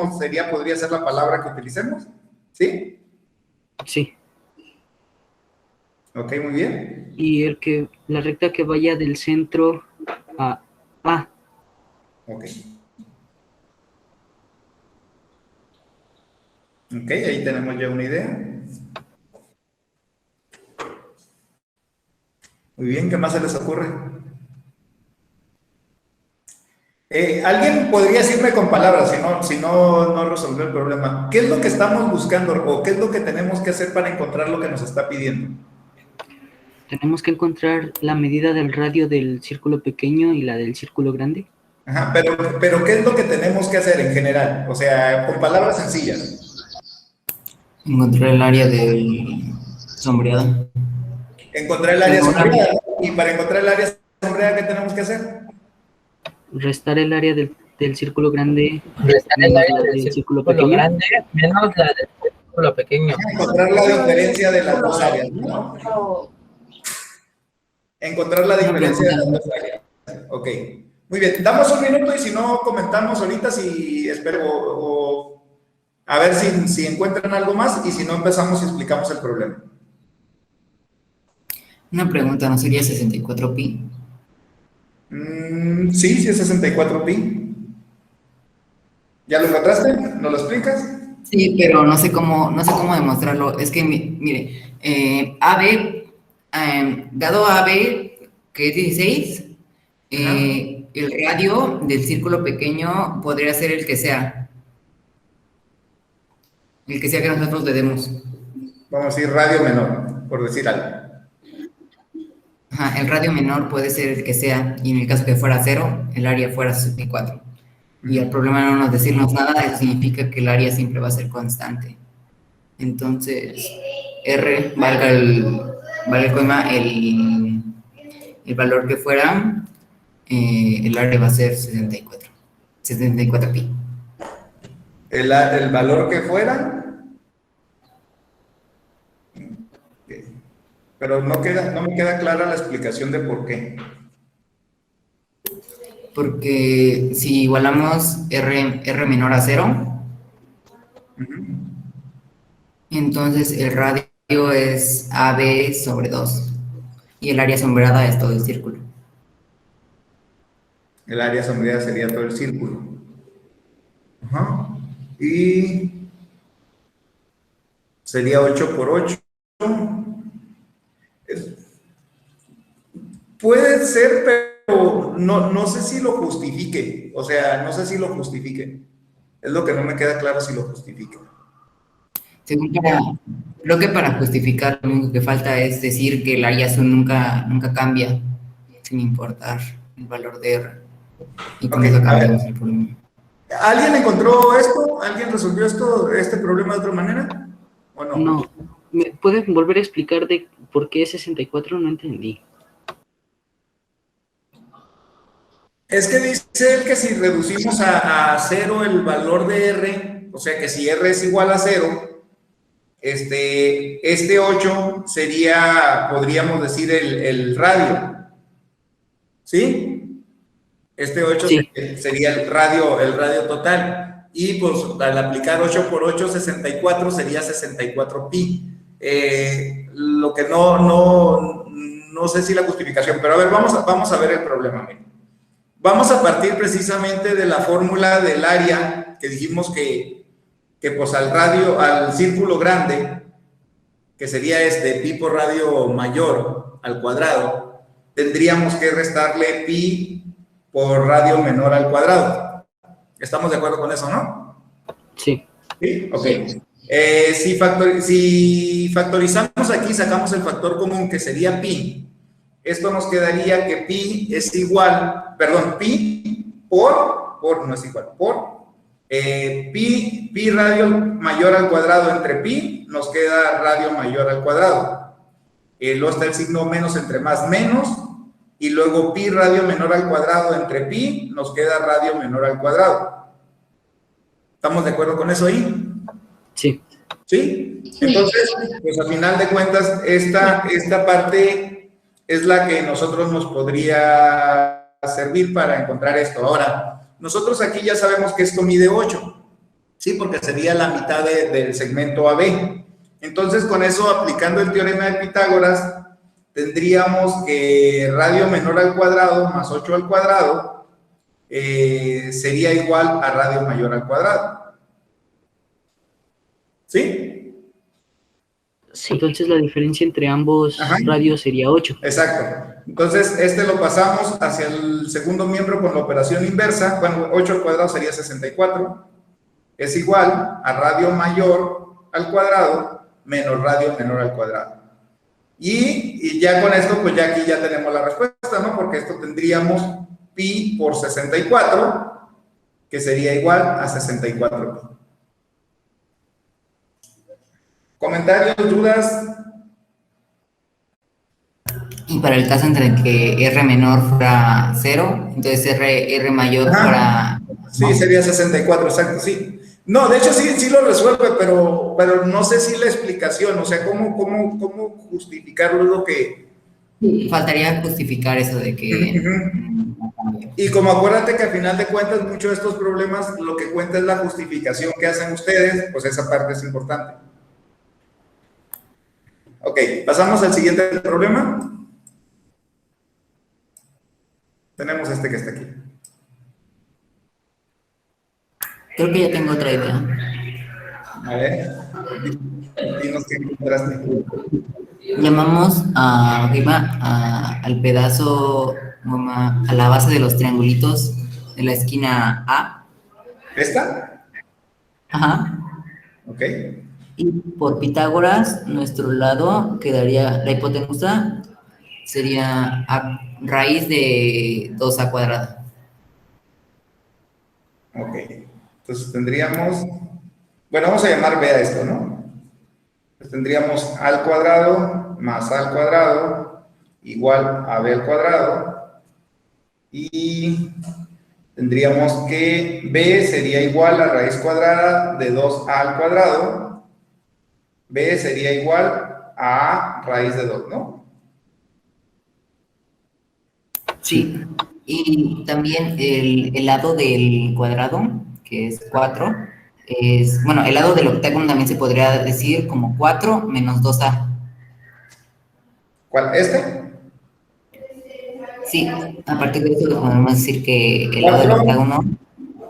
ser la palabra que utilicemos, ¿sí? sí, Ok, muy bien. y la recta que vaya del centro a A. Ok. Ok, ahí tenemos ya una idea. Muy bien, ¿qué más se les ocurre? ¿Alguien podría decirme con palabras, si no, no resolvió el problema? ¿Qué es lo que estamos buscando o qué es lo que tenemos que hacer para encontrar lo que nos está pidiendo? Tenemos que encontrar la medida del radio del círculo pequeño y la del círculo grande. Ajá, pero ¿qué es lo que tenemos que hacer en general? O sea, con palabras sencillas. Encontrar el área del sombreado. Encontrar el área sombreada. Y para encontrar el área sombreada, ¿qué tenemos que hacer? Restar el área del círculo grande Restar el menos área la del del círculo círculo pequeño. grande menos la del círculo pequeño. Encontrar la diferencia de las dos áreas, ¿no? Encontrar la Una diferencia de pregunta. las dos áreas. Ok. Muy bien. Damos un minuto y si no, comentamos ahorita si espero a ver si encuentran algo más y si no, empezamos y explicamos el problema. Una pregunta, ¿no sería 64 pi? Sí, sí es 64 pi. ¿Ya lo encontraste? ¿Nos lo explicas? Sí, pero no sé cómo demostrarlo. Es que, mire, AB, dado AB, que es 16, Ajá. el radio del círculo pequeño podría ser el que sea que nosotros le demos. Vamos a decir radio menor, por decir algo. Ajá, el radio menor puede ser el que sea, y en el caso que fuera 0, el área fuera 64. Y el problema no nos decirnos nada, eso significa que el área siempre va a ser constante. Entonces, R, valga el coima, el valor que fuera, el área va a ser 64 pi. El valor que fuera, pero no me queda clara la explicación de por qué. Porque si igualamos R menor a 0, entonces el radio es AB sobre 2 y el área sombreada es todo el círculo. El área sombreada sería todo el círculo. Ajá. Y sería 8 por 8. Puede ser, pero no sé si lo justifique. O sea, no sé si lo justifique. Es lo que no me queda claro si lo justifique. Creo que para justificar lo único que falta es decir que el área nunca cambia, sin importar el valor de R. Y con eso cambiamos el problema. ¿Alguien encontró esto? ¿Alguien resolvió este problema de otra manera? ¿O no? No. ¿Me pueden volver a explicar de por qué 64? No entendí. Es que dice él que si reducimos a 0 el valor de R, o sea que si R es igual a 0, este 8 sería, podríamos decir, el radio. ¿Sí? Este 8 Sí. sería el radio total. Y pues al aplicar 8 por 8, 64, sería 64 pi. Lo que no sé si la justificación, pero a ver, vamos a ver el problema. Miren. Vamos a partir precisamente de la fórmula del área que dijimos que pues al círculo grande, que sería pi por radio mayor al cuadrado, tendríamos que restarle pi por radio menor al cuadrado. ¿Estamos de acuerdo con eso, no? Sí. ¿Sí? Ok. Si factorizamos aquí, sacamos el factor común, que sería pi. Esto nos quedaría que pi es igual, perdón, pi no es igual, pi radio mayor al cuadrado entre pi, nos queda radio mayor al cuadrado. Luego está el signo menos entre más menos, y luego pi radio menor al cuadrado entre pi, nos queda radio menor al cuadrado. ¿Estamos de acuerdo con eso ahí? Sí. ¿Sí? Entonces, pues a final de cuentas, esta parte es la que nosotros nos podría servir para encontrar esto. Ahora, nosotros aquí ya sabemos que esto mide 8, ¿sí? Porque sería la mitad del segmento AB. Entonces, con eso, aplicando el teorema de Pitágoras, tendríamos que radio menor al cuadrado más 8 al cuadrado sería igual a radio mayor al cuadrado. ¿Sí? Sí. Entonces la diferencia entre ambos radios sería 8. Exacto. Entonces, lo pasamos hacia el segundo miembro con la operación inversa. Bueno, 8 al cuadrado sería 64. Es igual a radio mayor al cuadrado menos radio menor al cuadrado. Y ya con esto, pues ya aquí ya tenemos la respuesta, ¿no? Porque esto tendríamos pi por 64, que sería igual a 64 pi. ¿Comentarios, dudas? Y para el caso entre que R menor fuera 0, entonces R mayor fuera... Sí, sería 64, exacto, sí. No, de hecho sí lo resuelve, pero no sé si la explicación, o sea, cómo justificarlo es lo que... Faltaría justificar eso de que... Y como acuérdate que al final de cuentas muchos de estos problemas lo que cuenta es la justificación que hacen ustedes, pues esa parte es importante. Ok, pasamos al siguiente problema. Tenemos este que está aquí. Creo que ya tengo otra idea. A ver, dinos qué encontraste. Llamamos al pedazo, a la base de los triangulitos de la esquina A. ¿Esta? Ajá. Ok. Y por Pitágoras, nuestro lado quedaría, la hipotenusa sería raíz de 2a cuadrado. Ok. Entonces tendríamos, bueno, vamos a llamar B a esto, ¿no? Pues tendríamos a al cuadrado más a al cuadrado igual a b al cuadrado. Y tendríamos que B sería igual a raíz cuadrada de 2a al cuadrado. B sería igual a raíz de 2, ¿no? Sí. Y también el lado del cuadrado, que es 4, bueno, el lado del octágono también se podría decir como 4 menos 2a. ¿Cuál? ¿Este? Sí, a partir de eso podemos decir que el lado del 4 octágono...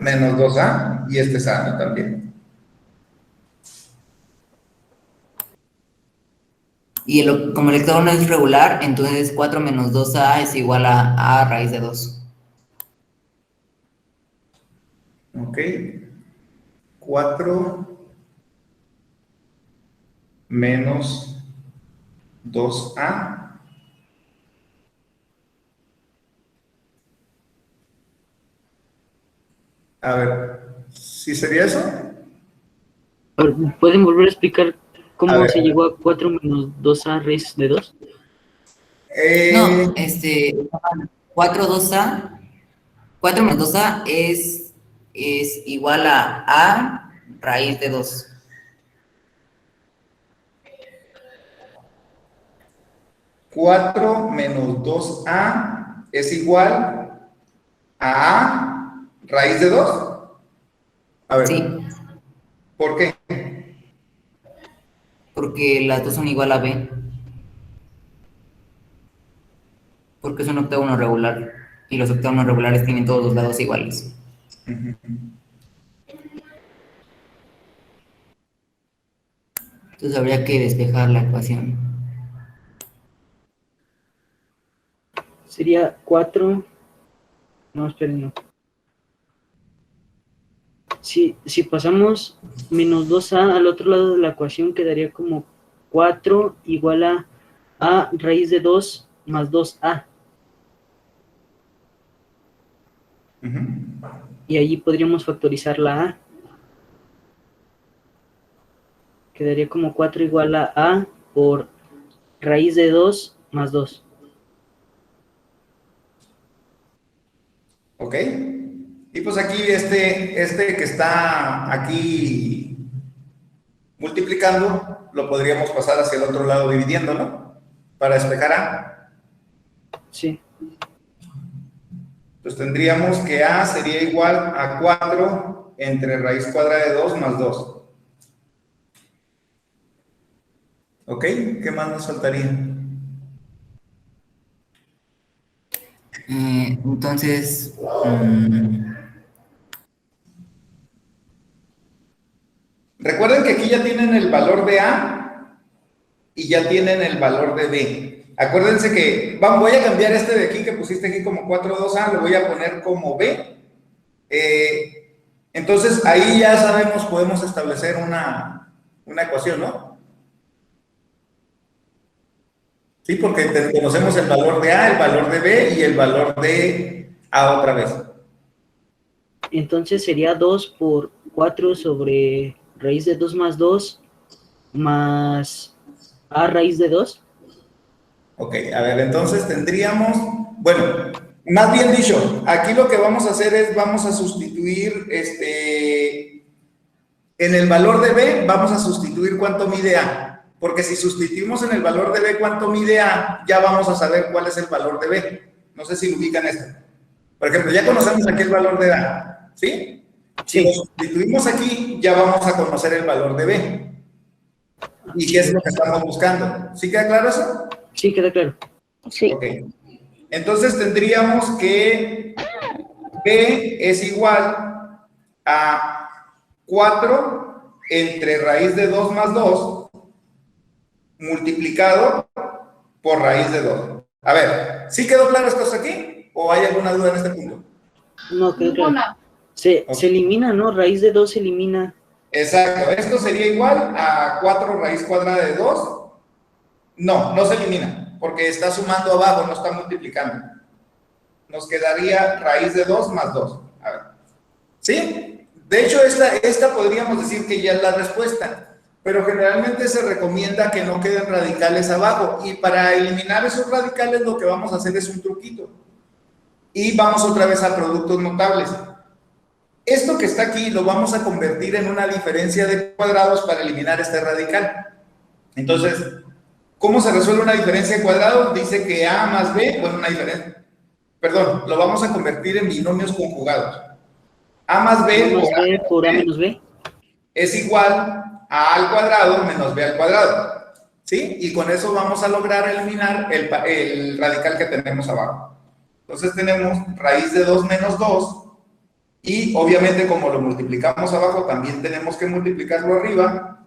menos 2a, y este es a, ¿no? También. Y como el octágono es regular, entonces 4 menos 2a es igual a raíz de 2. Ok. 4 menos 2a. A ver, ¿sí sería eso? ¿Pueden volver a explicar A cómo ver. se llegó a 4 menos 2a raíz de 2? No, 4 menos 2a es igual a raíz de 2. ¿4 menos 2a es igual a raíz de 2. A ver, Sí, ¿por qué? porque las dos son igual a b, porque es un octágono regular, y los octágonos regulares tienen todos los lados iguales. Entonces habría que despejar la ecuación. Sería 4. No, esperen, no. Si pasamos menos 2a al otro lado de la ecuación, quedaría como 4 igual a raíz de 2 más 2a. Y allí podríamos factorizar la a. Quedaría como 4 igual a por raíz de 2 más 2. ¿Ok? Y pues aquí este que está aquí multiplicando, lo podríamos pasar hacia el otro lado dividiendo, ¿no? Para despejar a. Sí. Entonces tendríamos que a sería igual a 4 entre raíz cuadrada de 2 más 2. ¿Ok? ¿Qué más nos faltaría? Entonces, Recuerden que aquí ya tienen el valor de A y ya tienen el valor de B. Acuérdense que voy a cambiar este de aquí que pusiste aquí como 4,2A, lo voy a poner como B. Entonces ahí ya sabemos, podemos establecer una ecuación, ¿no? Sí, porque conocemos el valor de A, el valor de B y el valor de A otra vez. Entonces sería 2 por 4 sobre raíz de 2 más 2 más a raíz de 2. Ok, a ver, entonces tendríamos, bueno, más bien dicho, aquí lo que vamos a hacer es, vamos a sustituir, en el valor de B, vamos a sustituir cuánto mide A, porque si sustituimos en el valor de B cuánto mide A, ya vamos a saber cuál es el valor de B. No sé si lo ubican esto. Por ejemplo, ya conocemos aquí el valor de A, ¿sí? Si lo sustituimos aquí, ya vamos a conocer el valor de B. ¿Y qué es lo que estamos buscando? ¿Sí queda claro eso? Sí, queda claro. Sí. Ok. Entonces tendríamos que B es igual a 4 entre raíz de 2 más 2 multiplicado por raíz de 2. A ver, ¿sí quedó claro esto hasta aquí? ¿O hay alguna duda en este punto? No, queda claro. Se elimina, ¿no? Raíz de 2 se elimina. Exacto. Esto sería igual a 4 raíz cuadrada de 2. No, no se elimina, porque está sumando abajo, no está multiplicando. Nos quedaría raíz de 2 más 2. A ver. ¿Sí? De hecho, esta podríamos decir que ya es la respuesta, pero generalmente se recomienda que no queden radicales abajo, y para eliminar esos radicales lo que vamos a hacer es un truquito. Y vamos otra vez a productos notables. Esto que está aquí lo vamos a convertir en una diferencia de cuadrados para eliminar este radical. Entonces, ¿cómo se resuelve una diferencia de cuadrados? Dice que A más B, bueno, una diferencia. Perdón, lo vamos a convertir en binomios conjugados. A más B, por A menos B es igual a al cuadrado menos B al cuadrado. ¿Sí? Y con eso vamos a lograr eliminar el radical que tenemos abajo. Entonces tenemos raíz de 2 menos 2. Y obviamente como lo multiplicamos abajo, también tenemos que multiplicarlo arriba.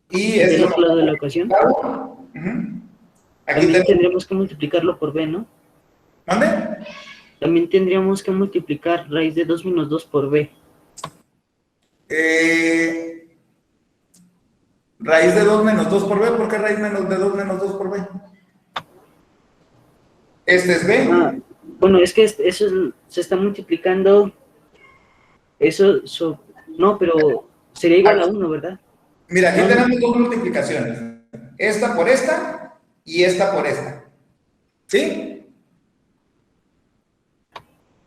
Y del otro lado de la ecuación. Aquí tendríamos que multiplicarlo por B, ¿no? ¿Dónde? También tendríamos que multiplicar raíz de 2 menos 2 por B. Raíz de 2 menos 2 por B, ¿por qué raíz de 2 menos 2 por B? Este es B. Bueno, es que eso se está multiplicando. No, pero sería igual a 1, ¿verdad? Mira, aquí tenemos dos multiplicaciones. Esta por esta y esta por esta. ¿Sí?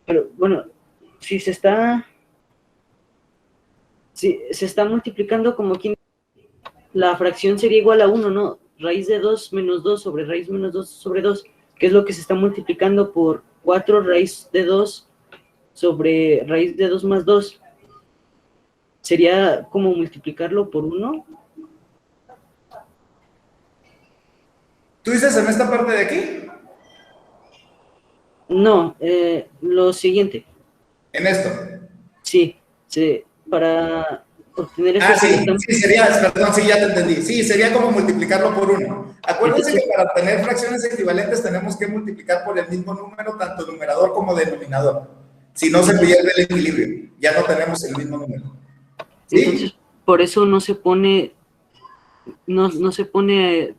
Pero bueno, si se está multiplicando como aquí, la fracción sería igual a 1, ¿no? Raíz de 2 menos 2 sobre raíz menos 2 sobre 2, que es lo que se está multiplicando por 4 raíz de 2 sobre raíz de 2 más 2. ¿Sería como multiplicarlo por 1? ¿Tú dices en esta parte de aquí? No, lo siguiente. En esto. Sí, para obtener eso. Ah, sí, sería, perdón, sí, ya te entendí. Sí, sería como multiplicarlo por 1. Acuérdense Entonces, que para obtener fracciones equivalentes tenemos que multiplicar por el mismo número, tanto numerador como denominador. Si no, se pierde el equilibrio. Ya no tenemos el mismo número. ¿Sí? entonces por eso no se pone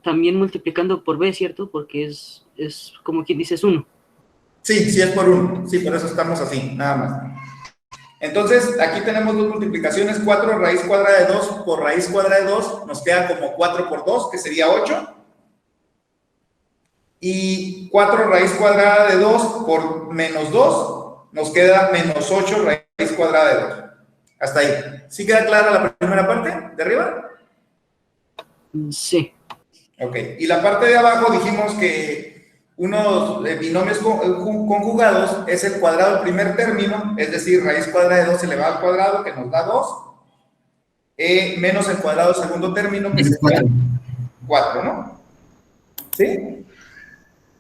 también multiplicando por b, ¿cierto? Porque es como quien dice es 1. Sí, sí es por 1. Sí, por eso estamos así, nada más. Entonces, aquí tenemos dos multiplicaciones, 4 raíz cuadrada de 2 por raíz cuadrada de 2, nos queda como 4 por 2, que sería 8. Y 4 raíz cuadrada de 2 por menos 2, nos queda menos 8 raíz cuadrada de 2. Hasta ahí. ¿Sí queda clara la primera parte de arriba? Sí. Ok. Y la parte de abajo dijimos que unos binomios conjugados es el cuadrado del primer término, es decir, raíz cuadrada de 2 elevado al cuadrado, que nos da 2, menos el cuadrado del segundo término, que Es sería 4. 4, ¿no? ¿Sí?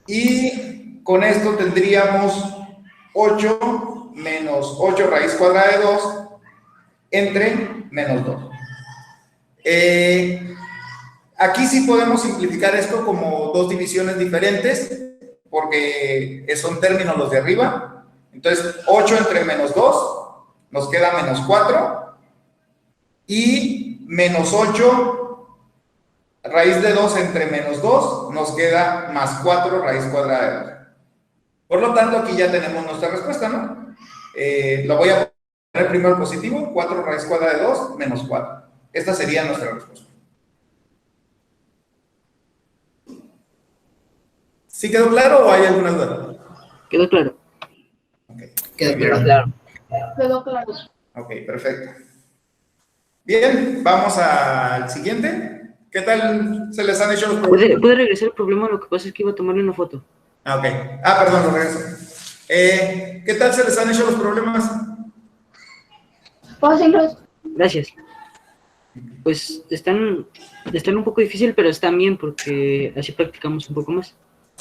Y con esto tendríamos 8 menos 8 raíz cuadrada de 2 entre menos 2. Aquí sí podemos simplificar esto como dos divisiones diferentes, porque son términos los de arriba. Entonces, 8 entre menos 2 nos queda menos 4. Y menos 8 raíz de 2 entre menos 2 nos queda más 4 raíz cuadrada de 2. Por lo tanto, aquí ya tenemos nuestra respuesta, ¿no? Lo voy a poner primero positivo, 4 raíz cuadrada de 2 menos 4. Esta sería nuestra respuesta. ¿Sí quedó claro o hay alguna duda? ¿Quedó claro? Okay. Quedó claro. Quedó claro. Ok, perfecto. Bien, vamos al siguiente. ¿Qué tal se les han hecho los problemas? ¿Puede regresar el problema? Lo que pasa es que iba a tomarle una foto. Ah, ok. Ah, perdón, lo regreso. ¿Qué tal se les han hecho los problemas? Fáciles. Gracias. Pues están un poco difícil, pero están bien porque así practicamos un poco más.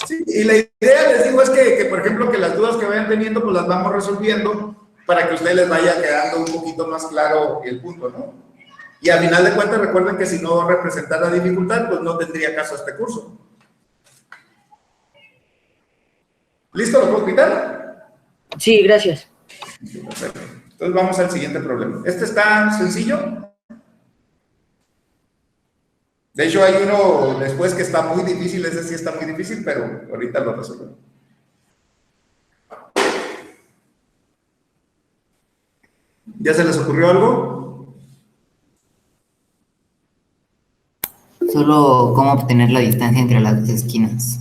Sí, y la idea, les digo, es que, por ejemplo, que las dudas que vayan teniendo, pues las vamos resolviendo para que a ustedes les vaya quedando un poquito más claro el punto, ¿no? Y al final de cuentas, recuerden que si no representara dificultad, pues no tendría caso este curso. ¿Listo? ¿Lo puedo quitar? Sí, gracias. Sí, perfecto. Entonces vamos al siguiente problema. Este está sencillo. De hecho, hay uno después que está muy difícil, ese sí está muy difícil, pero ahorita lo resolvemos. ¿Ya se les ocurrió algo? Solo cómo obtener la distancia entre las dos esquinas.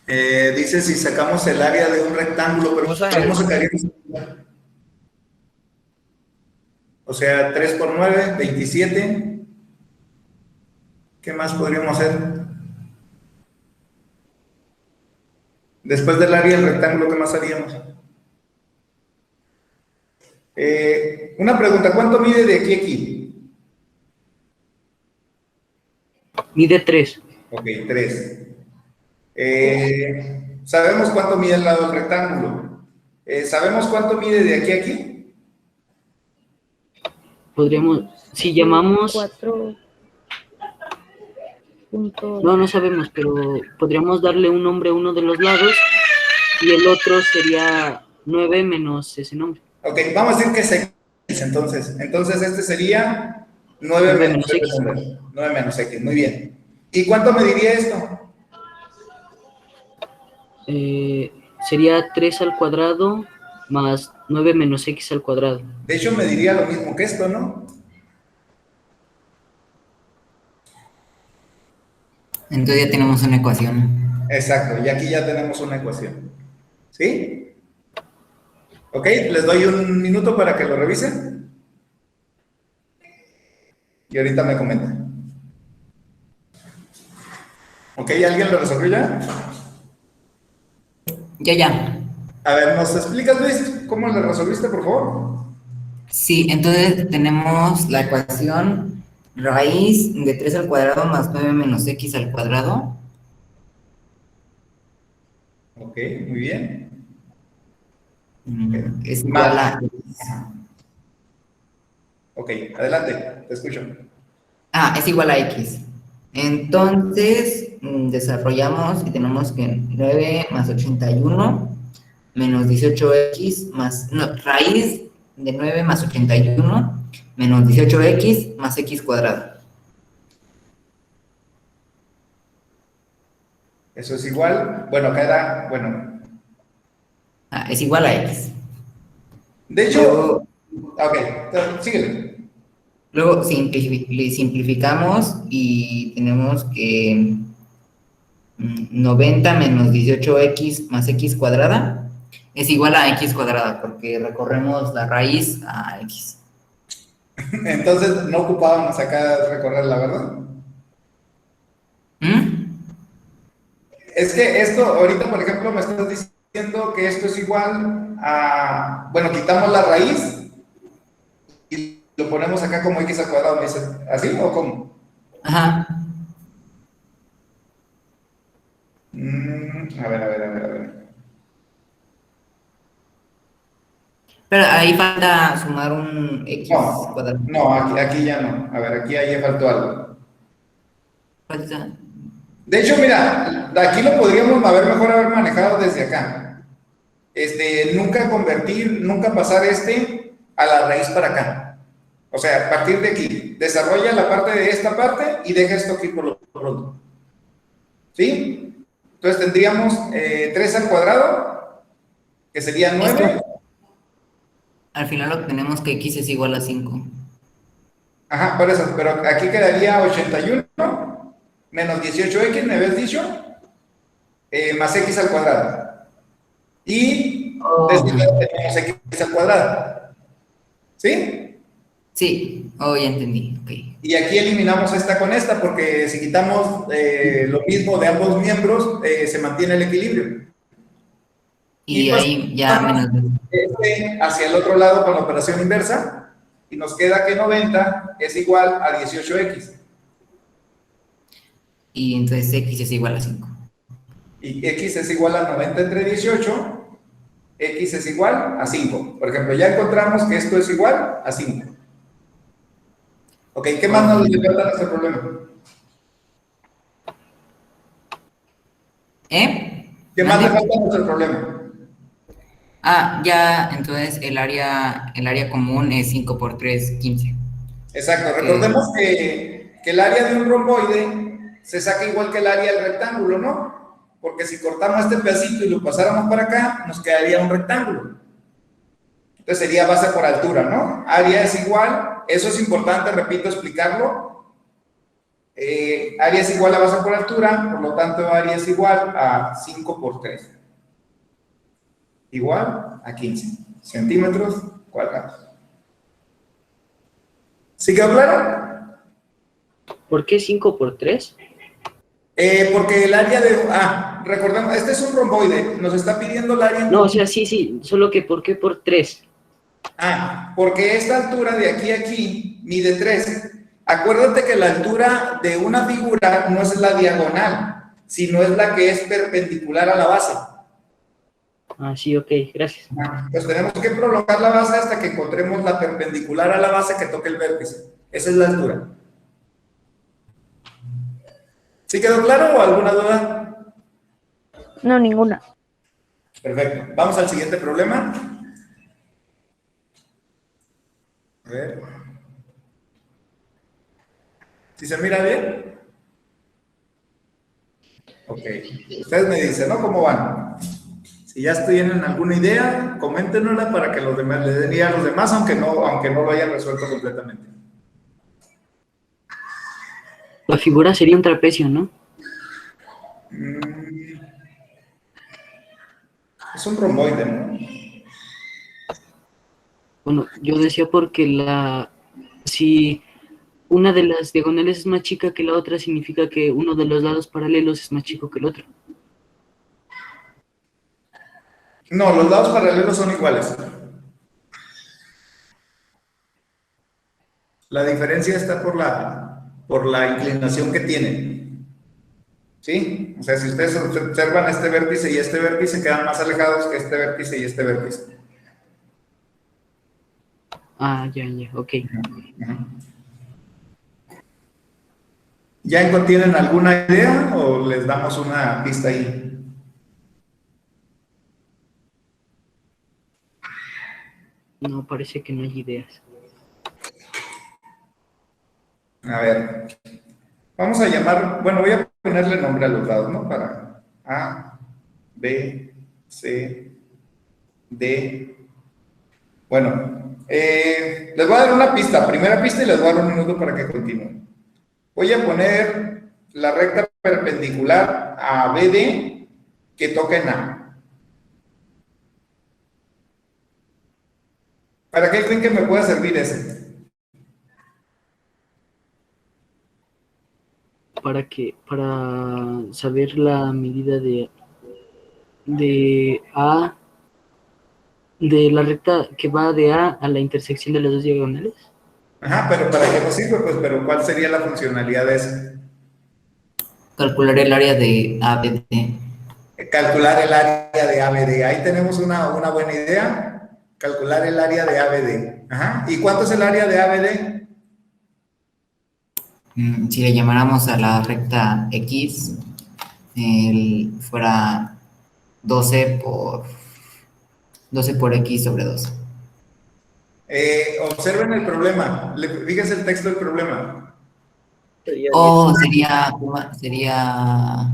Dice si sacamos el área de un rectángulo, pero ¿cómo sacaríamos? O sea, 3 por 9, 27. ¿Qué más podríamos hacer? Después del área del rectángulo, ¿qué más haríamos? Una pregunta, ¿cuánto mide de aquí a aquí? Mide 3. Ok, 3. Sabemos cuánto mide el lado del rectángulo. ¿Sabemos cuánto mide de aquí a aquí? Podríamos, si llamamos... 4 puntos. No sabemos, pero podríamos darle un nombre a uno de los lados y el otro sería 9 menos ese nombre. Ok, vamos a decir que es X entonces. Entonces este sería 9 menos X. 9 menos X, muy bien. ¿Y cuánto mediría esto? Sería 3 al cuadrado más 9 menos X al cuadrado. De hecho, mediría lo mismo que esto, ¿no? Entonces ya tenemos una ecuación. Exacto, y aquí ya tenemos una ecuación. ¿Sí? Ok, les doy un minuto para que lo revisen. Y ahorita me comentan. Ok, ¿alguien lo resolvió ya? Ya. A ver, ¿nos explicas, Luis, cómo le resolviste, por favor? Sí, entonces tenemos la ecuación raíz de 3 al cuadrado más 9 menos x al cuadrado. Ok, muy bien. Es igual Más. a... Ok, adelante, te escucho. Es igual a x. Entonces, desarrollamos y tenemos que 9 más 81 menos 18x más... No, raíz de 9 más 81 menos 18x más x cuadrado. Eso es igual. Bueno, acá era, bueno. Es igual a x. De hecho, Luego, ok, síguele. luego simplificamos y tenemos que 90 menos 18x más x cuadrada es igual a x cuadrada, porque recorremos la raíz a x. Entonces, no ocupábamos acá recorrer, la verdad. Es que esto, ahorita, por ejemplo, me estás diciendo que esto es igual a, bueno, quitamos la raíz y lo ponemos acá como x al cuadrado, me dices, ¿así o cómo? Ajá. A ver. Pero ahí falta sumar un x cuadrado. No, aquí ya no. A ver, aquí ya faltó algo. Falta. De hecho, mira, aquí lo podríamos mejor haber manejado desde acá. Nunca convertir, nunca pasar a la raíz para acá. O sea, a partir de aquí, desarrolla la parte de esta parte y deja esto aquí por lo pronto. ¿Sí? Entonces tendríamos 3 al cuadrado, que sería 9. Al final obtenemos que x es igual a 5. Ajá, por eso, pero aquí quedaría 81 menos 18x, me habías dicho, más x al cuadrado. Y desde lado tenemos x al cuadrado. ¿Sí? Sí, ya entendí. Okay. Y aquí eliminamos esta con esta, porque si quitamos lo mismo de ambos miembros, se mantiene el equilibrio. Y pues, ahí ya menos. Hacia el otro lado con la operación inversa, y nos queda que 90 es igual a 18x. Y entonces x es igual a 5. Y x es igual a 90 entre 18, x es igual a 5. Por ejemplo, ya encontramos que esto es igual a 5. Ok, ¿qué más nos le falta a nuestro problema? ¿Qué más le falta a nuestro problema? Ya, entonces el área común es 5 por 3, 15. Exacto, recordemos que el área de un romboide se saca igual que el área del rectángulo, ¿no? Porque si cortamos este pedacito y lo pasáramos para acá, nos quedaría un rectángulo. Entonces sería base por altura, ¿no? Área es igual, eso es importante, repito, explicarlo. Área es igual a base por altura, por lo tanto área es igual a 5 por 3. Igual a 15 centímetros cuadrados. ¿Sí quedó claro? ¿Por qué 5 por 3? Porque el área de... recordemos, este es un romboide, nos está pidiendo el área... No, o sea, sí, solo que ¿por qué por 3? Porque esta altura de aquí a aquí mide 3. Acuérdate que la altura de una figura no es la diagonal, sino es la que es perpendicular a la base. Sí, ok, gracias. Pues tenemos que prolongar la base hasta que encontremos la perpendicular a la base que toque el vértice. Esa es la altura. ¿Sí quedó claro o alguna duda? No, ninguna. Perfecto. Vamos al siguiente problema. A ver. ¿Sí se mira bien? Ok. Ustedes me dicen, ¿no? ¿Cómo van? Si ya tienen alguna idea, coméntenosla para que los demás le den idea a los demás, aunque no lo hayan resuelto completamente. La figura sería un trapecio, ¿no? Es un romboide, ¿no? Bueno, yo decía porque si una de las diagonales es más chica que la otra, significa que uno de los lados paralelos es más chico que el otro. No, los lados paralelos son iguales. La diferencia está por la inclinación que tienen. ¿Sí? O sea, si ustedes observan este vértice y este vértice, quedan más alejados que este vértice y este vértice. Ah, ya, ok. ¿Ya tienen alguna idea o les damos una pista ahí? No, parece que no hay ideas. A ver, vamos a llamar, bueno, voy a ponerle nombre a los lados, ¿no? Para A, B, C, D. Bueno, les voy a dar una pista, primera pista, y les voy a dar un minuto para que continúen. Voy a poner la recta perpendicular a BD que toca en A. ¿Para qué creen que me pueda servir ese? Para saber la medida de A, de la recta que va de A a la intersección de las dos diagonales. Ajá, pero ¿para qué nos sirve? Pues, pero ¿cuál sería la funcionalidad de eso? Calcular el área de ABD. Calcular el área de ABD. Ahí tenemos una buena idea. Calcular el área de ABD. Ajá. ¿Y cuánto es el área de ABD? Si le llamáramos a la recta X, fuera 12 por X sobre 2. Observen el problema. Fíjense el texto del problema. Sería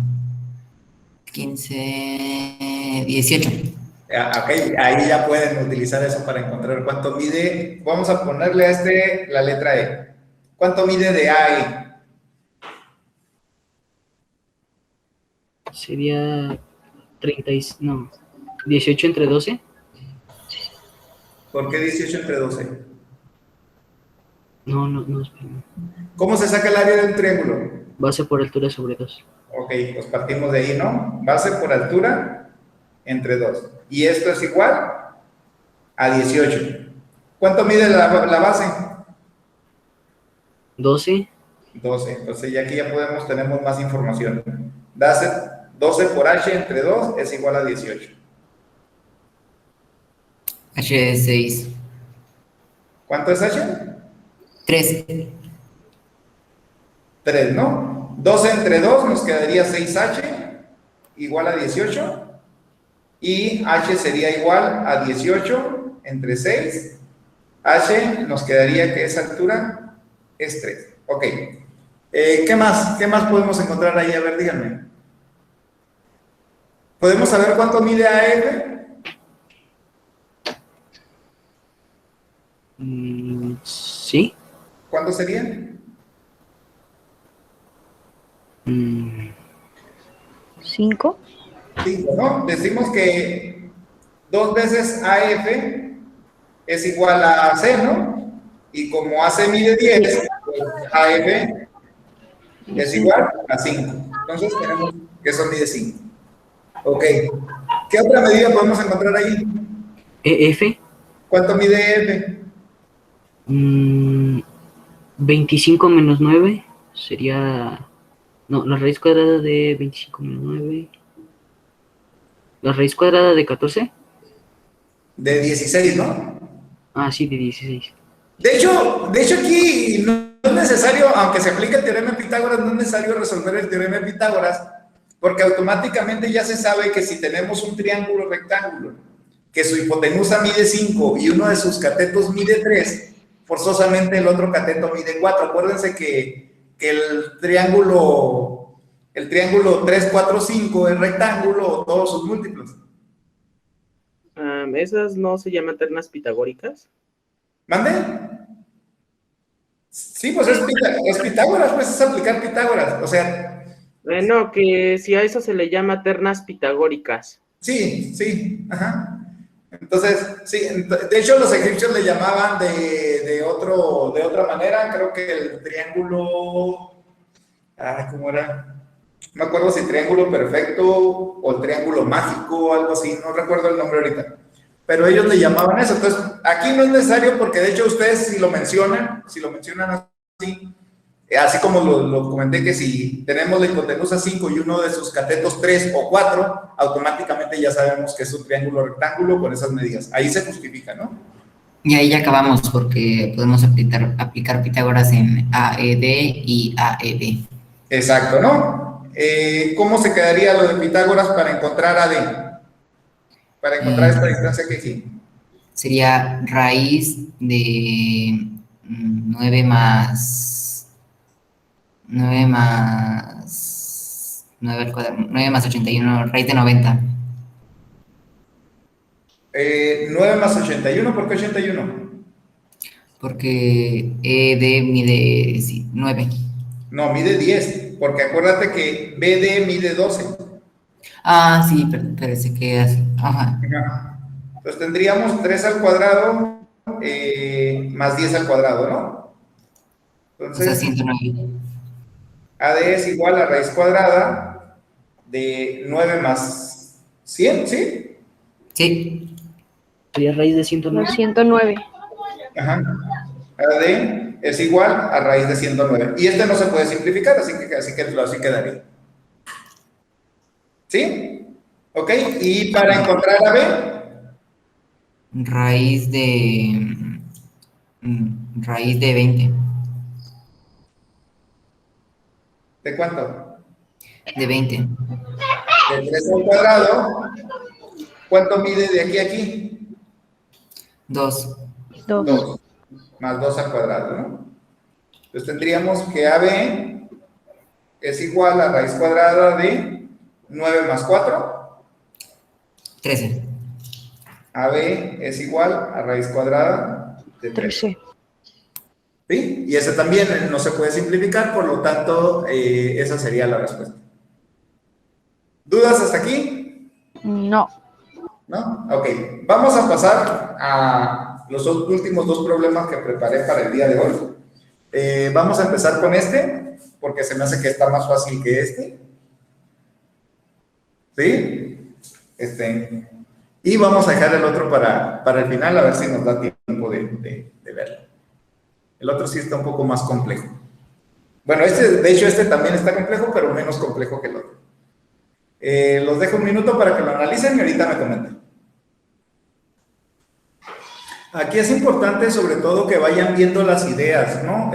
15, 18. Ok, ahí ya pueden utilizar eso para encontrar cuánto mide. Vamos a ponerle a la letra E. ¿Cuánto mide de A a E? Sería 18 entre 12. ¿Por qué 18 entre 12? No, espera. ¿Cómo se saca el área de un triángulo? Base por altura sobre 2. Ok, pues partimos de ahí, ¿no? Base por altura entre 2. Y esto es igual a 18. ¿Cuánto mide la base? 12. 12. Entonces ya aquí tenemos más información. 12 por h entre 2 es igual a 18. H es 6. ¿Cuánto es h? 3. 3, ¿no? 12 entre 2 nos quedaría 6h igual a 18. Y h sería igual a 18 entre 6. H nos quedaría que esa altura es 3. Ok. ¿Qué más? ¿Qué más podemos encontrar ahí? A ver, díganme. ¿Podemos saber cuánto mide AF? Sí. ¿Cuánto sería? 5. 5, ¿no? Decimos que 2 veces AF es igual a C, ¿no? Y como AC mide 10, pues AF es igual a 5. Entonces tenemos que eso mide 5. Ok. ¿Qué otra medida podemos encontrar ahí? EF. ¿Cuánto mide EF? 25 menos 9 sería... No, la raíz cuadrada de 25 menos 9. ¿La raíz cuadrada de 14? De 16, ¿no? Ah, sí, de 16. De hecho aquí no es necesario, aunque se aplique el teorema de Pitágoras, no es necesario resolver el teorema de Pitágoras, porque automáticamente ya se sabe que si tenemos un triángulo rectángulo, que su hipotenusa mide 5 y uno de sus catetos mide 3, forzosamente el otro cateto mide 4. Acuérdense que el triángulo 3, 4, 5 es rectángulo o todos sus múltiplos. ¿Esas no se llaman ternas pitagóricas? ¿Mande? Sí, pues es Pitágoras, pues es aplicar Pitágoras, o sea... No, que si a eso se le llama ternas pitagóricas. Sí, ajá. Entonces, sí, de hecho los egipcios le llamaban de otra manera, creo que el triángulo... ¿cómo era? No me acuerdo si triángulo perfecto o el triángulo mágico o algo así, no recuerdo el nombre ahorita. Pero ellos le llamaban eso. Entonces, aquí no es necesario porque de hecho ustedes si lo mencionan así, así como lo comenté que si tenemos la hipotenusa 5 y uno de sus catetos 3 o 4, automáticamente ya sabemos que es un triángulo rectángulo con esas medidas. Ahí se justifica, ¿no? Y ahí ya acabamos porque podemos aplicar Pitágoras en AED y AEB. Exacto, ¿no? ¿Cómo se quedaría lo de Pitágoras para encontrar AD? Para encontrar esta distancia que aquí. Sería raíz de 9 más 9 más 81, raíz de 90. 9 más 81, ¿por qué 81? Porque ED mide 9. No, mide 10, porque acuérdate que BD mide 12. Ah, sí, parece que así. Ajá. Entonces tendríamos 3 al cuadrado más 10 al cuadrado, ¿no? O sea, Entonces, 109. AD es igual a raíz cuadrada de 9 más 100, ¿sí? Sí. Sería raíz de 109. 109. Ajá. AD es igual a raíz de 109. Y este no se puede simplificar, así quedaría. ¿Sí? ¿Ok? Y para encontrar AB, Raíz de 20. ¿de cuánto? De 20. De 3 al cuadrado. ¿Cuánto mide de aquí a aquí? 2. 2. 2. Más 2 al cuadrado, ¿no? Entonces tendríamos que AB es igual a raíz cuadrada de 9 más 4. 13. AB es igual a raíz cuadrada de 13. 13. ¿Sí? Y ese también no se puede simplificar, por lo tanto, esa sería la respuesta. ¿Dudas hasta aquí? No. ¿No? Ok. Vamos a pasar a los últimos 2 problemas que preparé para el día de hoy. Vamos a empezar con este, porque se me hace que está más fácil que este. ¿Sí? Y vamos a dejar el otro para el final, a ver si nos da tiempo de verlo. El otro sí está un poco más complejo. Bueno, de hecho, este también está complejo, pero menos complejo que el otro. Los dejo un minuto para que lo analicen y ahorita me comenten. Aquí es importante sobre todo que vayan viendo las ideas, ¿no?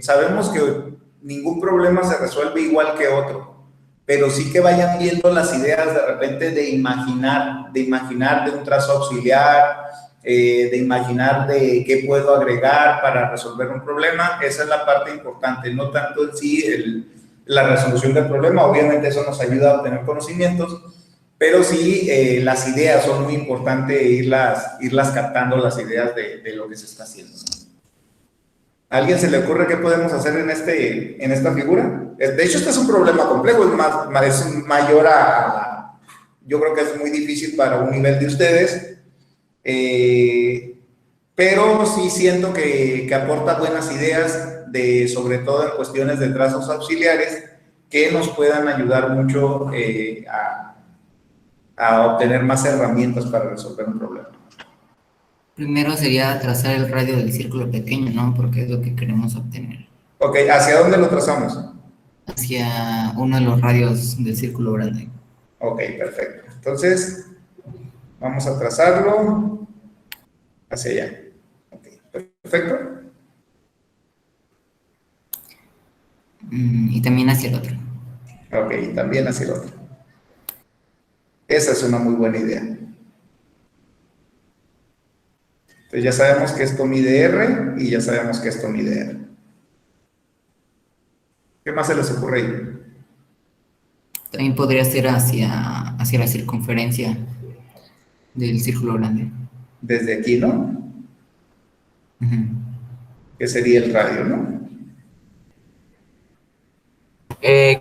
Sabemos que ningún problema se resuelve igual que otro, pero sí que vayan viendo las ideas de repente de imaginar de un trazo auxiliar, de imaginar de qué puedo agregar para resolver un problema. Esa es la parte importante, no tanto en sí la resolución del problema. Obviamente eso nos ayuda a obtener conocimientos, pero sí las ideas son muy importantes, irlas captando las ideas de lo que se está haciendo. ¿A alguien se le ocurre qué podemos hacer en esta figura? De hecho, este es un problema complejo, es mayor yo creo que es muy difícil para un nivel de ustedes, pero sí siento que aporta buenas ideas, sobre todo en cuestiones de trazos auxiliares, que nos puedan ayudar mucho a obtener más herramientas para resolver un problema. Primero sería trazar el radio del círculo pequeño, ¿no? Porque es lo que queremos obtener. Ok, ¿hacia dónde lo trazamos? Hacia uno de los radios del círculo grande. Ok, perfecto. Entonces, vamos a trazarlo hacia allá. Ok, perfecto. Y también hacia el otro. Ok, y también hacia el otro. Esa es una muy buena idea. Entonces ya sabemos que esto mide R y ya sabemos que esto mide R. ¿Qué más se les ocurre ahí? También podría ser hacia la circunferencia del círculo grande. Desde aquí, ¿no? Ujú. Que sería el radio, ¿no?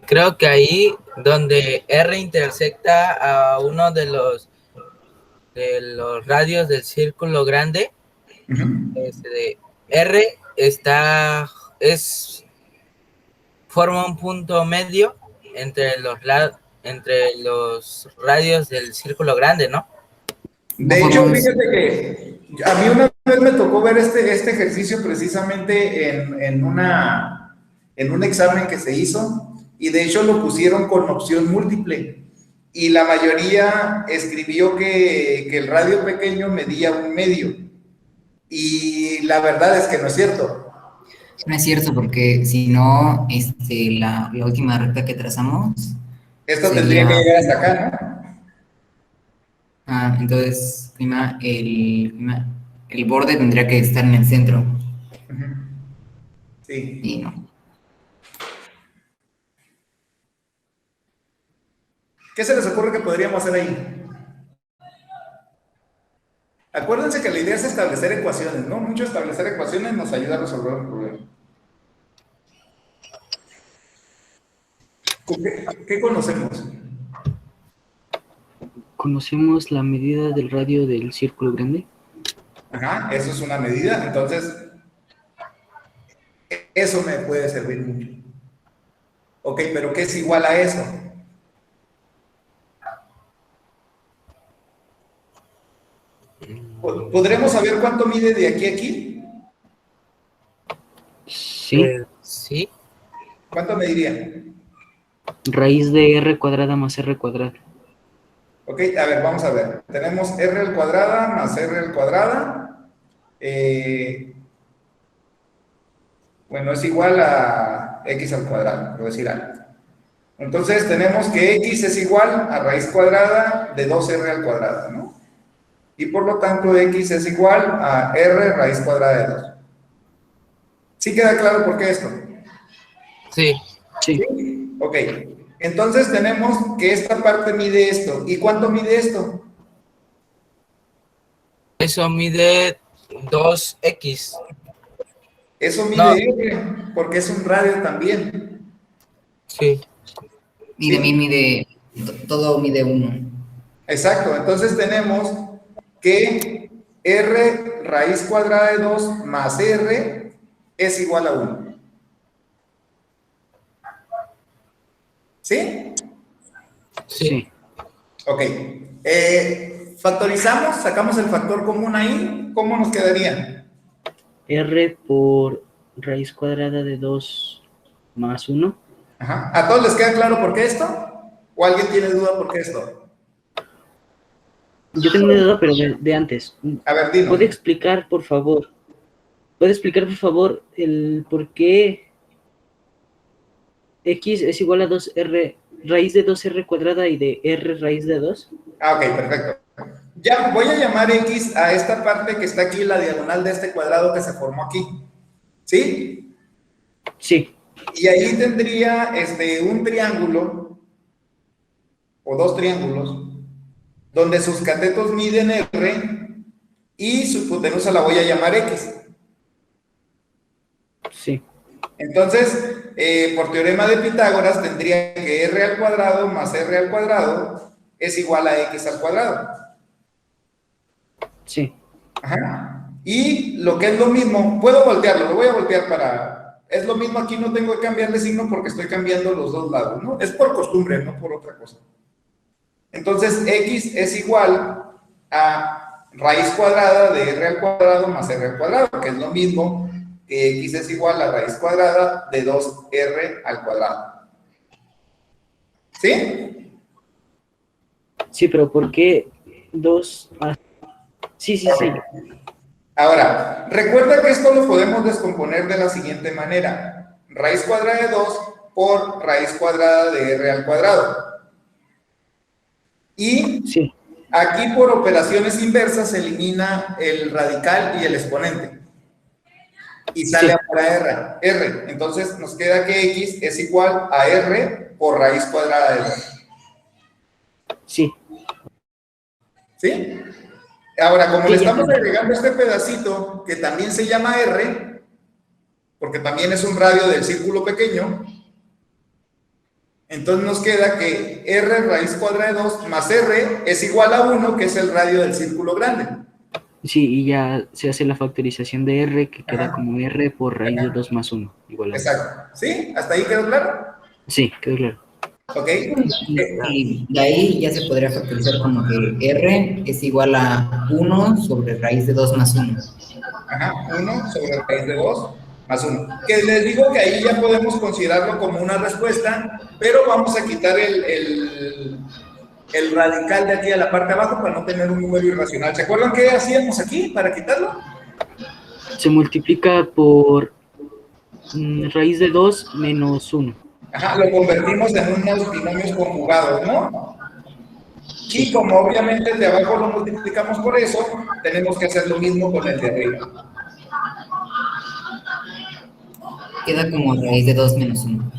Creo que ahí donde R intersecta a uno de los radios del círculo grande, R forma un punto medio entre los radios del círculo grande, ¿no? De hecho, fíjate que a mí una vez me tocó ver este ejercicio precisamente en un examen que se hizo, y de hecho lo pusieron con opción múltiple, y la mayoría escribió que el radio pequeño medía 1/2, y la verdad es que no es cierto. No es cierto, porque si no, la última recta que trazamos Esto tendría que llegar hasta acá, ¿no? Entonces, el borde tendría que estar en el centro. Sí. Y no. ¿Qué se les ocurre que podríamos hacer ahí? Acuérdense que la idea es establecer ecuaciones, ¿no? Mucho establecer ecuaciones nos ayuda a resolver un problema. ¿Qué conocemos? ¿Conocemos la medida del radio del círculo grande? Ajá, eso es una medida, entonces eso me puede servir mucho. Ok, pero ¿qué es igual a eso? ¿Podremos saber cuánto mide de aquí a aquí? Sí. Sí. ¿Cuánto mediría? Raíz de r cuadrada más r cuadrada. Ok, a ver, vamos a ver. Tenemos r al cuadrada más r al cuadrada. Bueno, es igual a x al cuadrado, por decir algo. Entonces tenemos que x es igual a raíz cuadrada de 2r al cuadrado, ¿no? Y por lo tanto x es igual a r raíz cuadrada de 2. ¿Sí queda claro por qué esto? Sí. Sí. Ok, entonces tenemos que esta parte mide esto. ¿Y cuánto mide esto? Eso mide 2x. Eso mide No. r, porque es un radio también. Sí. Y de mí todo mide 1. Exacto, entonces tenemos que r raíz cuadrada de 2 más r es igual a 1. ¿Sí? Sí. Ok. Factorizamos, sacamos el factor común ahí. ¿Cómo nos quedaría? R por raíz cuadrada de 2 más 1. Ajá. ¿A todos les queda claro por qué esto? ¿O alguien tiene duda por qué esto? Yo tengo una duda, pero de antes. A ver, dinos. ¿Puede explicar, por favor, el por qué x es igual a 2r, raíz de 2r cuadrada y de r raíz de 2? Ok, perfecto. Ya voy a llamar x a esta parte que está aquí, la diagonal de este cuadrado que se formó aquí. ¿Sí? Sí. Y ahí tendría un triángulo, o dos triángulos, donde sus catetos miden r y su hipotenusa la voy a llamar x. Sí. Entonces, por teorema de Pitágoras, tendría que r al cuadrado más r al cuadrado es igual a x al cuadrado. Sí. Ajá. Y lo que es lo mismo, puedo voltearlo, lo voy a voltear para... Es lo mismo aquí, no tengo que cambiarle signo porque estoy cambiando los dos lados, ¿no? Es por costumbre, no por otra cosa. Entonces, x es igual a raíz cuadrada de r al cuadrado más r al cuadrado, que es lo mismo que x es igual a raíz cuadrada de 2r al cuadrado. ¿Sí? Sí, pero ¿por qué 2? Sí. Ahora, recuerda que esto lo podemos descomponer de la siguiente manera. Raíz cuadrada de 2 por raíz cuadrada de r al cuadrado. Y Sí. aquí por operaciones inversas se elimina el radical y el exponente. Y sale ahora r. Entonces nos queda que x es igual a r por raíz cuadrada de 2. Sí. ¿Sí? Ahora, como Sí, le ya estamos entendí. agregando este pedacito, que también se llama r, porque también es un radio del círculo pequeño, entonces nos queda que r raíz cuadrada de 2 más r es igual a 1, que es el radio del círculo grande. Sí, y ya se hace la factorización de r, que queda Ajá. como r por raíz de Ajá. 2 más 1, igual a 1. Exacto. ¿Sí? ¿Hasta ahí quedó claro? Sí, quedó claro. ¿Ok? Y de ahí ya se podría factorizar como que R es igual a 1 sobre raíz de 2 más 1. Ajá, 1 sobre raíz de 2 más 1. Que les digo que ahí ya podemos considerarlo como una respuesta, pero vamos a quitar el radical de aquí a la parte de abajo para no tener un número irracional. ¿Se acuerdan qué hacíamos aquí para quitarlo? Se multiplica por raíz de 2 menos 1. Ajá, lo convertimos en unos binomios conjugados, ¿no? Y como obviamente el de abajo lo multiplicamos por eso, tenemos que hacer lo mismo con el de arriba. Queda como raíz de 2 menos 1.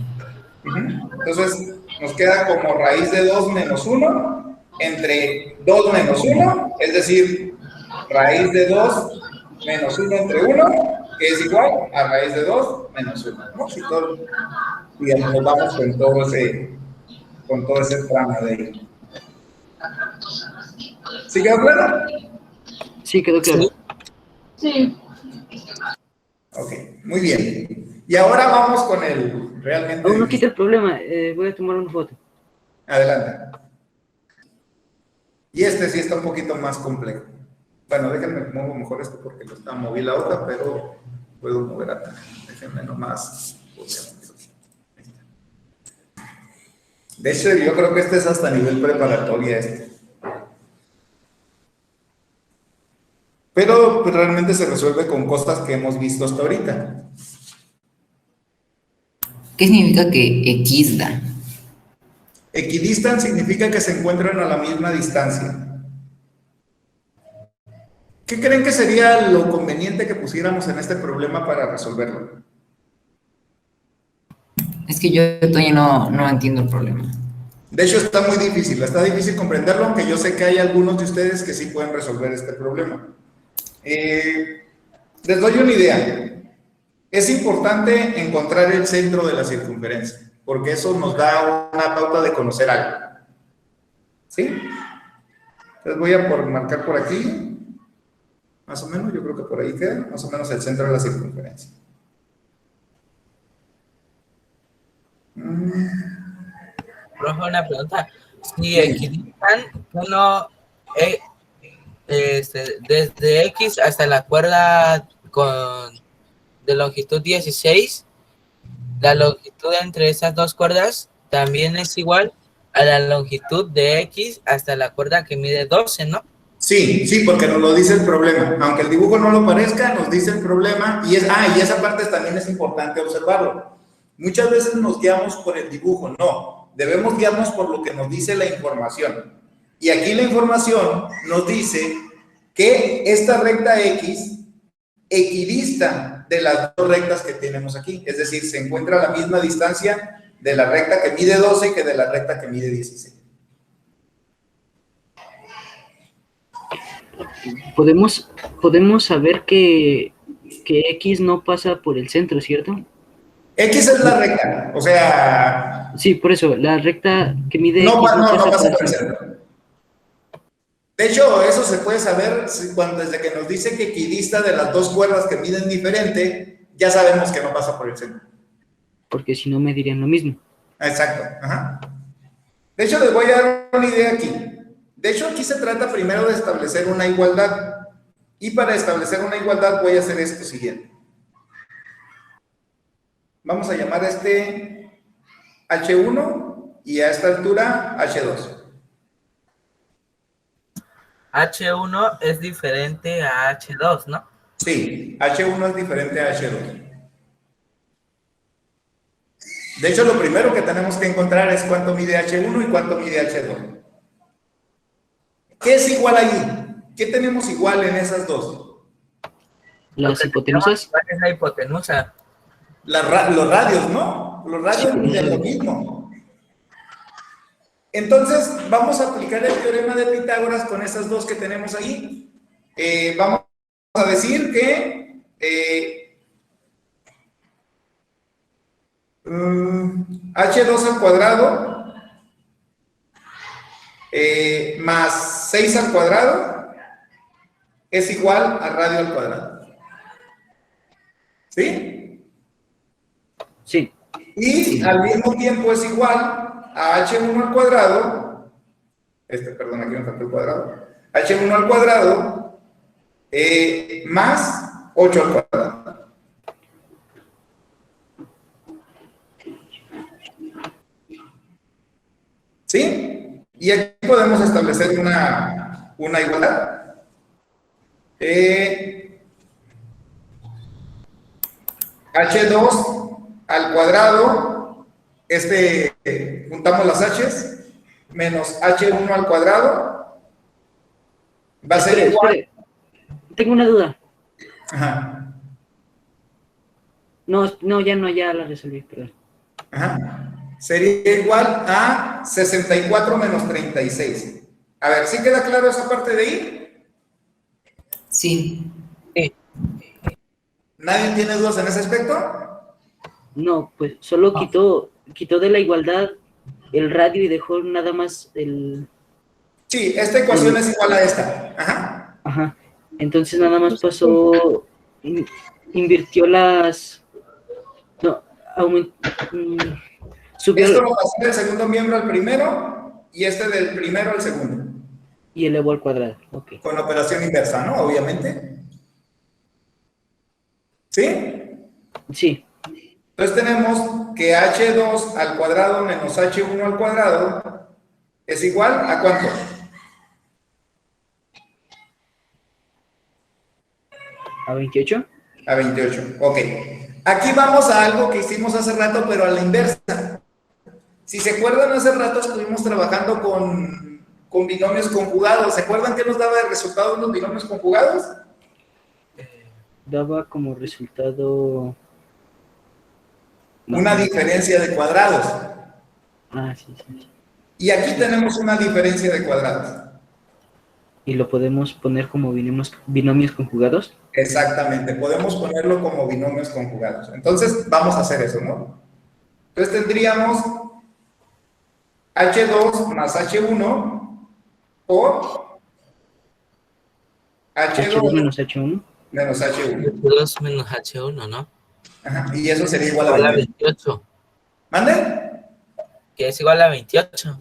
Entonces, nos queda como raíz de 2 menos 1 entre 2 menos 1, es decir, raíz de 2 menos 1 entre 1, que es igual a raíz de 2 menos 1, ¿no? Si todo, digamos, nos vamos con todo ese trama de ahí. ¿Sí quedó claro? Sí, quedó claro. Sí. Ok, muy bien. Y ahora vamos con el realmente... Aún no quita el problema, voy a tomar una foto. Adelante. Y este sí está un poquito más complejo. Bueno, déjenme mover mejor esto porque lo está moví la otra, pero puedo mover acá. Déjenme nomás. De hecho, yo creo que este es hasta nivel preparatoria este. Pero pues, realmente se resuelve con cosas que hemos visto hasta ahorita. ¿Qué significa que X da? Equidistan significa que se encuentran a la misma distancia. ¿Qué creen que sería lo conveniente que pusiéramos en este problema para resolverlo? Es que yo todavía no entiendo el problema. De hecho, está muy difícil, está difícil comprenderlo, aunque yo sé que hay algunos de ustedes que sí pueden resolver este problema. Les doy una idea. Es importante encontrar el centro de la circunferencia, porque eso nos da una pauta de conocer algo. ¿Sí? Entonces voy a marcar por aquí, más o menos, yo creo que por ahí queda, más o menos el centro de la circunferencia. Profe, una pregunta. Si equidistan uno desde X hasta la cuerda de longitud 16, la longitud entre esas dos cuerdas también es igual a la longitud de X hasta la cuerda que mide 12, ¿no? Sí, sí, porque nos lo dice el problema. Aunque el dibujo no lo parezca, nos dice el problema. Y esa parte también es importante observarlo. Muchas veces nos guiamos por el dibujo. No, debemos guiarnos por lo que nos dice la información. Y aquí la información nos dice que esta recta X equidista de las dos rectas que tenemos aquí. Es decir, se encuentra a la misma distancia de la recta que mide 12 que de la recta que mide 16. Podemos saber que X no pasa por el centro, ¿cierto? X es la recta, o sea... Sí, por eso, la recta que mide no, X no pasa por el centro. De hecho, eso se puede saber desde que nos dice que equidista de las dos cuerdas que miden diferente, ya sabemos que no pasa por el centro. Porque si no me dirían lo mismo. Exacto, ajá. De hecho, les voy a dar una idea aquí. De hecho, aquí se trata primero de establecer una igualdad. Y para establecer una igualdad voy a hacer esto siguiente. Vamos a llamar a este H1 y a esta altura H2. H1 es diferente a H2, ¿no? Sí, H1 es diferente a H2. De hecho, lo primero que tenemos que encontrar es cuánto mide H1 y cuánto mide H2. ¿Qué es igual ahí? ¿Qué tenemos igual en esas dos? Las hipotenusas. ¿Cuál es la hipotenusa? Los radios, ¿no? Los radios miden lo mismo. Entonces, vamos a aplicar el teorema de Pitágoras con esas dos que tenemos ahí. Vamos a decir que H2 al cuadrado más 6 al cuadrado es igual a radio al cuadrado. ¿Sí? Sí. Y al mismo tiempo es igual a H1 al cuadrado, perdón, aquí me faltó el cuadrado, H1 al cuadrado más 8 al cuadrado. ¿Sí? Y aquí podemos establecer una igualdad. H2 al cuadrado, juntamos las H's, menos H1 al cuadrado, va a ser igual. Espere. Tengo una duda. Ajá. No, ya la resolví, perdón. Ajá. Sería igual a 64 menos 36. A ver, ¿sí queda claro esa parte de ahí? Sí. ¿Nadie tiene dudas en ese aspecto? No, pues solo quitó de la igualdad el radio y dejó nada más el... Sí, esta ecuación es igual a esta. Ajá. Ajá. Entonces nada más pasó, invirtió las... No, subió Esto lo pasó del segundo miembro al primero y del primero al segundo. y elevó al cuadrado. Ok. Con operación inversa, ¿no? Obviamente. ¿Sí? Sí. Entonces tenemos que H2 al cuadrado menos H1 al cuadrado es igual a ¿cuánto? ¿A 28? A 28. Ok. Aquí vamos a algo que hicimos hace rato, pero a la inversa. Si se acuerdan, hace rato estuvimos trabajando con binomios conjugados. ¿Se acuerdan qué nos daba el resultado de los binomios conjugados? Daba como resultado... Una diferencia de cuadrados. Ah, sí. Y aquí tenemos una diferencia de cuadrados. ¿Y lo podemos poner como binomios conjugados? Exactamente, podemos ponerlo como binomios conjugados. Entonces, vamos a hacer eso, ¿no? Entonces tendríamos H2 más H1 por H2 H2 menos H1. menos H1. H2 menos H1, ¿no? Ajá, y eso sería igual a Igual a 28. 28. ¿Mande? Que es igual a 28.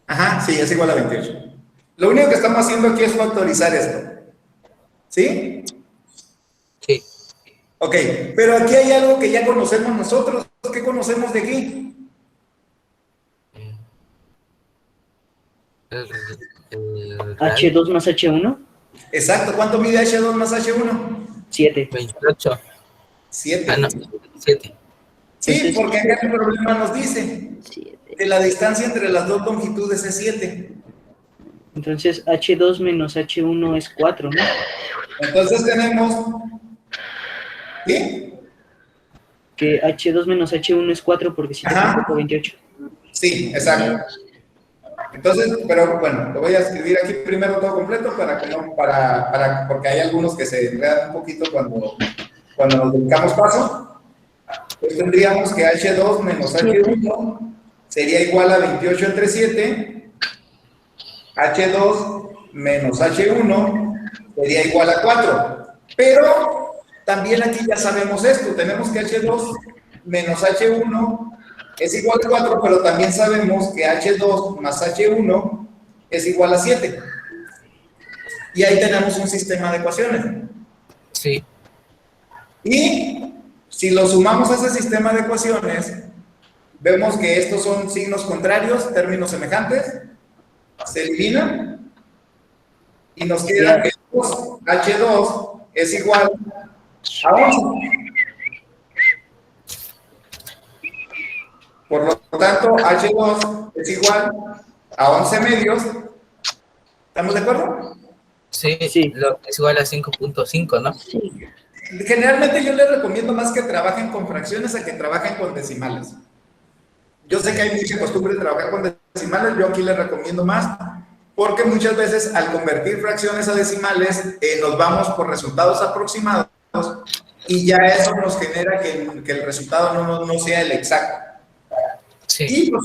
Ajá, sí, es igual a 28. Lo único que estamos haciendo aquí es factorizar esto. ¿Sí? Sí. Ok, pero aquí hay algo que ya conocemos nosotros. ¿Qué conocemos de aquí? H2 más H1. Exacto, ¿cuánto mide H2 más H1? 7. 28. 7. Ah, no, 7. Sí, Entonces, porque acá el problema nos dice 7. que la distancia entre las dos longitudes es 7. Entonces H2 menos H1 es 4, ¿no? Entonces tenemos, ¿sí? Que H2 menos H1 es 4 porque 7 Ajá. tampoco 28. Sí, exacto. Entonces, pero bueno, lo voy a escribir aquí primero todo completo para que no, porque hay algunos que se enredan un poquito cuando nos dedicamos paso. Pues tendríamos que H2 menos H1 sería igual a 28 entre 7. H2 menos H1 sería igual a 4. Pero también aquí ya sabemos esto. Tenemos que H2 menos H1 es igual a 4, pero también sabemos que H2 más H1 es igual a 7. Y ahí tenemos un sistema de ecuaciones. Sí. Y si lo sumamos a ese sistema de ecuaciones, vemos que estos son signos contrarios, términos semejantes, se eliminan y nos queda que H2 es igual a 11. Por lo tanto, H2 es igual a 11 medios. ¿Estamos de acuerdo? Sí, Sí. es igual a 5.5, ¿no? Sí. Generalmente yo les recomiendo más que trabajen con fracciones a que trabajen con decimales. Yo sé que hay mucha costumbre de trabajar con decimales, yo aquí les recomiendo más, porque muchas veces al convertir fracciones a decimales nos vamos por resultados aproximados y ya eso nos genera que el resultado no sea el exacto. Sí. Y pues,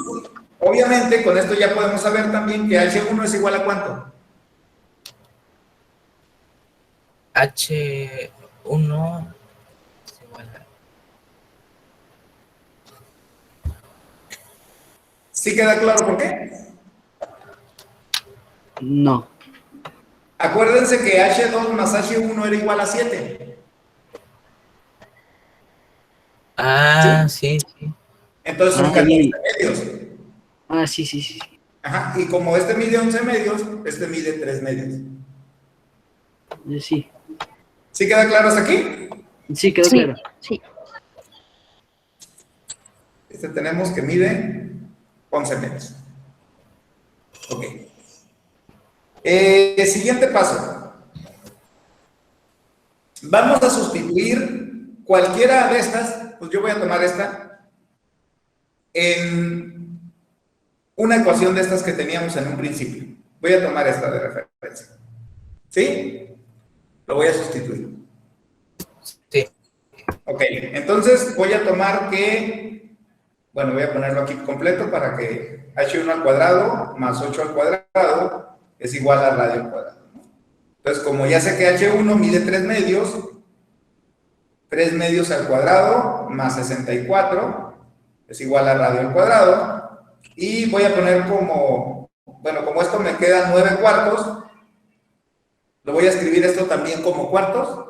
obviamente con esto ya podemos saber también que H1 es igual a ¿cuánto? H1 es igual a... ¿Sí queda claro por qué? No. Acuérdense que H2 más H1 era igual a 7. Ah, sí, sí. Entonces son Ah, 14 y- medios. sí, sí, sí. Ajá, y como este mide 11 medios, este mide 3 medios. Sí, ¿Sí queda claro hasta aquí? sí, quedó Sí, claro. sí. Este tenemos que mide 11 medios. Ok. Siguiente paso. Vamos a sustituir cualquiera de estas, pues yo voy a tomar esta, en una ecuación de estas que teníamos en un principio. Voy a tomar esta de referencia. ¿Sí? Lo voy a sustituir. Sí. Ok, entonces voy a tomar que, bueno, voy a ponerlo aquí completo para que h1 al cuadrado más 8 al cuadrado es igual a radio al cuadrado. Entonces, como ya sé que h1 mide 3 medios, 3 medios al cuadrado más 64 es igual a radio al cuadrado. Y voy a poner como, bueno, como esto me queda 9 cuartos, lo voy a escribir esto también como cuartos.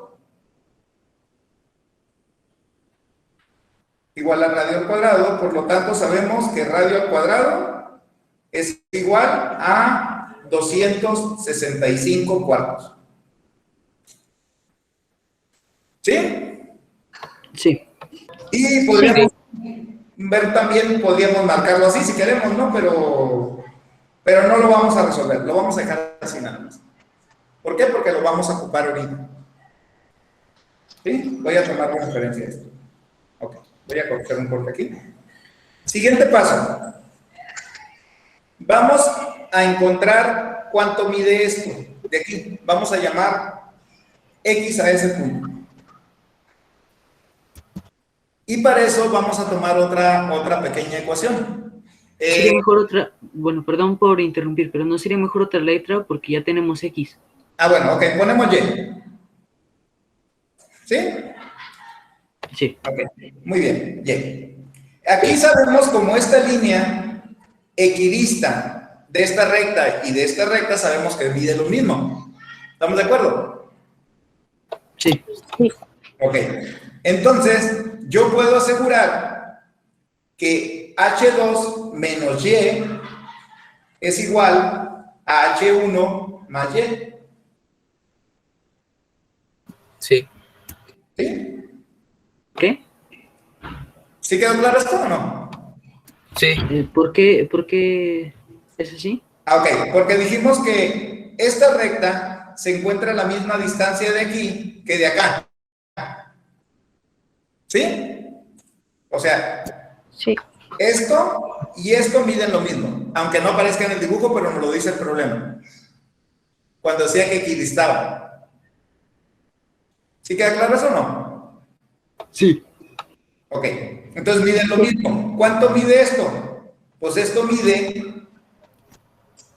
Igual a radio al cuadrado, por lo tanto sabemos que radio al cuadrado es igual a 265 cuartos. ¿Sí? Sí. Y podríamos ver también, podríamos marcarlo así si queremos, ¿no? Pero no lo vamos a resolver, lo vamos a dejar así nada más. ¿Por qué? Porque lo vamos a ocupar ahorita. ¿Sí? Voy a tomar como referencia esto. Ok, voy a cortar un corte aquí. Siguiente paso. Vamos a encontrar cuánto mide esto de aquí. Vamos a llamar X a ese punto. Y para eso vamos a tomar otra pequeña ecuación. Sería mejor otra, bueno, perdón por interrumpir, pero no sería mejor otra letra porque ya tenemos X. Bueno, ok, ponemos Y. ¿Sí? Sí. Ok, muy bien, Y. Aquí sabemos como esta línea equidista de esta recta y de esta recta sabemos que mide lo mismo. ¿Estamos de acuerdo? Sí. Ok, entonces yo puedo asegurar que H2 menos Y es igual a H1 más Y. Sí. ¿Sí? ¿Qué? ¿Sí quedó claro esto o no? Sí. ¿Por qué es así? Ok, porque dijimos que esta recta se encuentra a la misma distancia de aquí que de acá. ¿Sí? O sea, Sí. esto y esto miden lo mismo, aunque no aparezca en el dibujo, pero nos lo dice el problema. Cuando decía que equidistaba. ¿Sí queda claro eso o no? Sí. Ok, entonces miden lo mismo. ¿Cuánto mide esto? Pues esto mide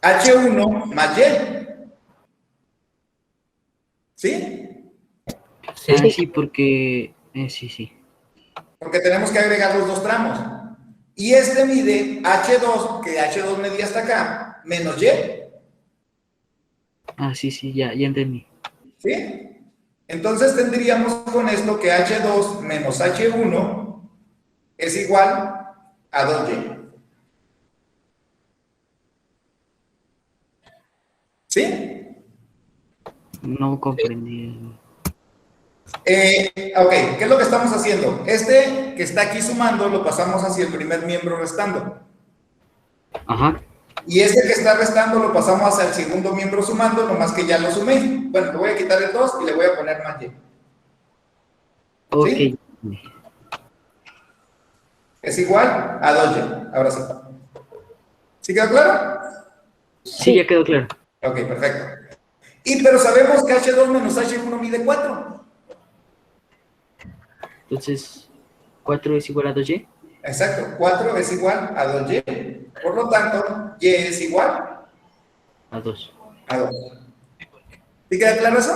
H1 más Y. ¿Sí? Sí. Sí, porque... sí. Porque tenemos que agregar los dos tramos. Y este mide H2, que H2 medía hasta acá, menos Y. Sí, ya entendí. ¿Sí? Entonces tendríamos con esto que H2 menos H1 es igual a 2Y. ¿Sí? No comprendí. Ok, ¿qué es lo que estamos haciendo? Este que está aquí sumando lo pasamos hacia el primer miembro restando. Ajá. Y este que está restando lo pasamos hacia el segundo miembro sumando, nomás que ya lo sumé. Bueno, le voy a quitar el 2 y le voy a poner más Y. Ok. ¿Sí? Es igual a 2Y. Ahora sí. ¿Sí quedó claro? Sí, ya quedó claro. Ok, perfecto. Pero sabemos que H2 menos H1 mide 4. Entonces, 4 es igual a 2Y. Exacto, 4 es igual a 2Y. Por lo tanto, Y es igual A 2. a 2. ¿Sí queda claro eso?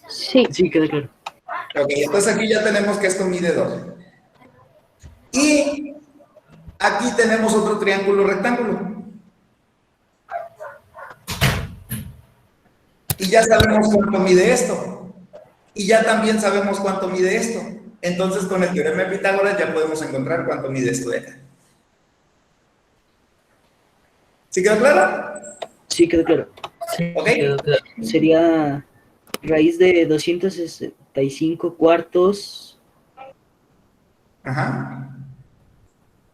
Sí. Sí, queda claro. Ok, entonces aquí ya tenemos que esto mide 2. Y Aquí tenemos otro triángulo rectángulo. Y ya sabemos cuánto mide esto. Y ya también sabemos cuánto mide esto. Entonces, con el teorema de Pitágoras ya podemos encontrar cuánto mide esto de acá. ¿Sí quedó claro? Sí, quedó claro. ¿Ok? Quedó claro. Sería raíz de 265 cuartos. Ajá.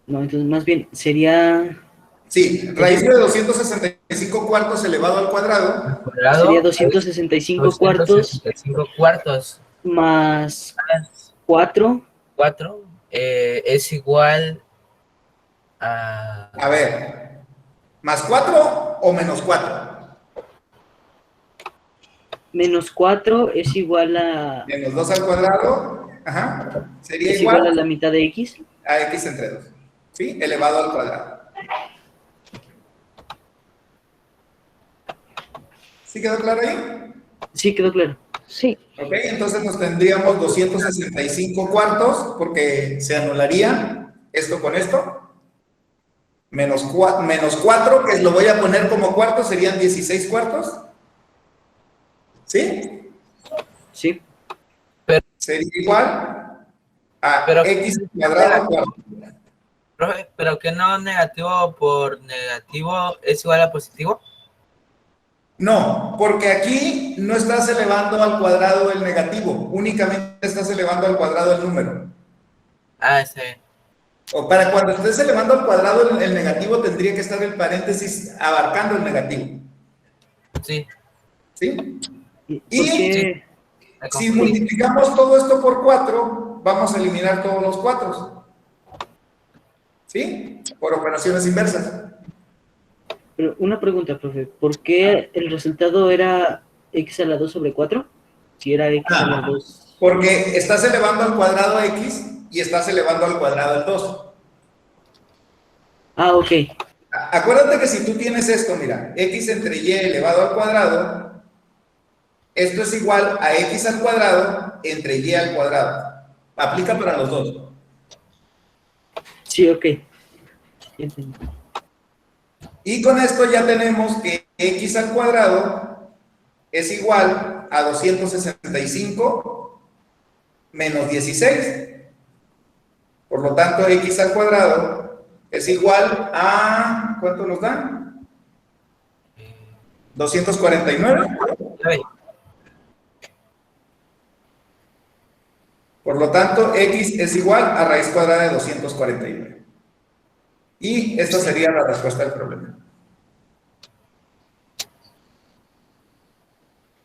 No, entonces más bien sería... Sí, raíz de 265 cuartos elevado al cuadrado. Cuadrado, Sería 265 cuartos 265 cuartos más más 4. 4 es igual a... A ver, ¿más 4 o menos 4? Menos 4 es igual a... Menos 2 al cuadrado, ajá, sería Es igual a igual la mitad de x. a x entre 2, ¿sí? Elevado al cuadrado. ¿Sí quedó claro ahí? Sí, quedó claro. Sí. Ok, entonces nos tendríamos 265 cuartos, porque se anularía esto con esto. Menos 4, que lo voy a poner como cuartos, serían 16 cuartos. ¿Sí? Sí. Sería igual a Pero- x cuadrado cuarto. Profe, pero que no negativo por negativo es igual a positivo. No, porque aquí no estás elevando al cuadrado el negativo, únicamente estás elevando al cuadrado el número. Ah, sí. O para cuando estés elevando al cuadrado el negativo, tendría que estar el paréntesis abarcando el negativo. Sí. ¿Sí? ¿Por Y qué? Me si confundí. multiplicamos todo esto por 4, vamos a eliminar todos los 4. ¿Sí? Por operaciones inversas. Pero una pregunta, profe. ¿Por qué el resultado era x a la 2 sobre 4? Si era x a la 2. Porque estás elevando al cuadrado x y estás elevando al cuadrado el 2. Ah, ok. Acuérdate que si tú tienes esto, mira, x entre y elevado al cuadrado, esto es igual a x al cuadrado entre y al cuadrado. Aplica para los dos. Sí, ok. Entendí. Y con esto ya tenemos que x al cuadrado es igual a 265 menos 16. Por lo tanto, x al cuadrado es igual a... ¿Cuánto nos da? 249. Ay, Por lo tanto, x es igual a raíz cuadrada de 249. Y esta sería la respuesta del problema.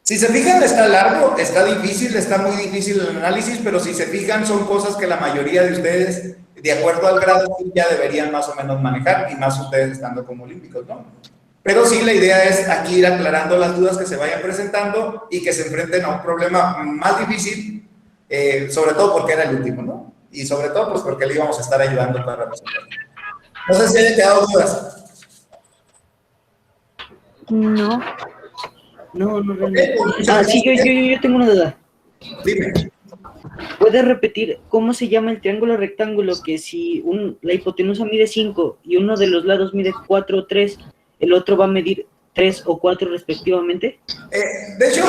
Si se fijan, está largo, está difícil, está muy difícil el análisis, pero si se fijan, son cosas que la mayoría de ustedes, de acuerdo al grado, ya deberían más o menos manejar, y más ustedes estando como olímpicos, ¿no? Pero sí, la idea es aquí ir aclarando las dudas que se vayan presentando y que se enfrenten a un problema más difícil, sobre todo porque era el último, ¿no? Y sobre todo, pues porque le íbamos a estar ayudando para resolver. No sé si hayan quedado dudas. No, realmente. Pues, Ah, sí, yo tengo una duda. Dime. ¿Puedes repetir cómo se llama el triángulo rectángulo que si la hipotenusa mide 5 y uno de los lados mide 4 o 3, el otro va a medir 3 o 4 respectivamente? De hecho,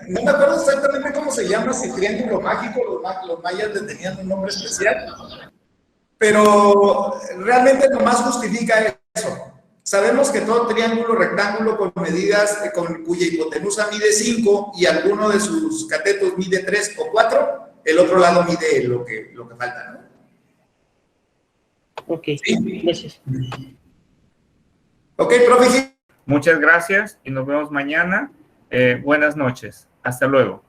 no me acuerdo exactamente cómo se llama, si triángulo mágico, los mayas le tenían un nombre especial, pero realmente nomás justifica eso. Sabemos que todo triángulo rectángulo con medidas, cuya hipotenusa mide 5 y alguno de sus catetos mide 3 o 4, el otro lado mide lo que falta, ¿no? Ok, Sí. gracias. Ok, profe. Muchas gracias y nos vemos mañana. Buenas noches. Hasta luego.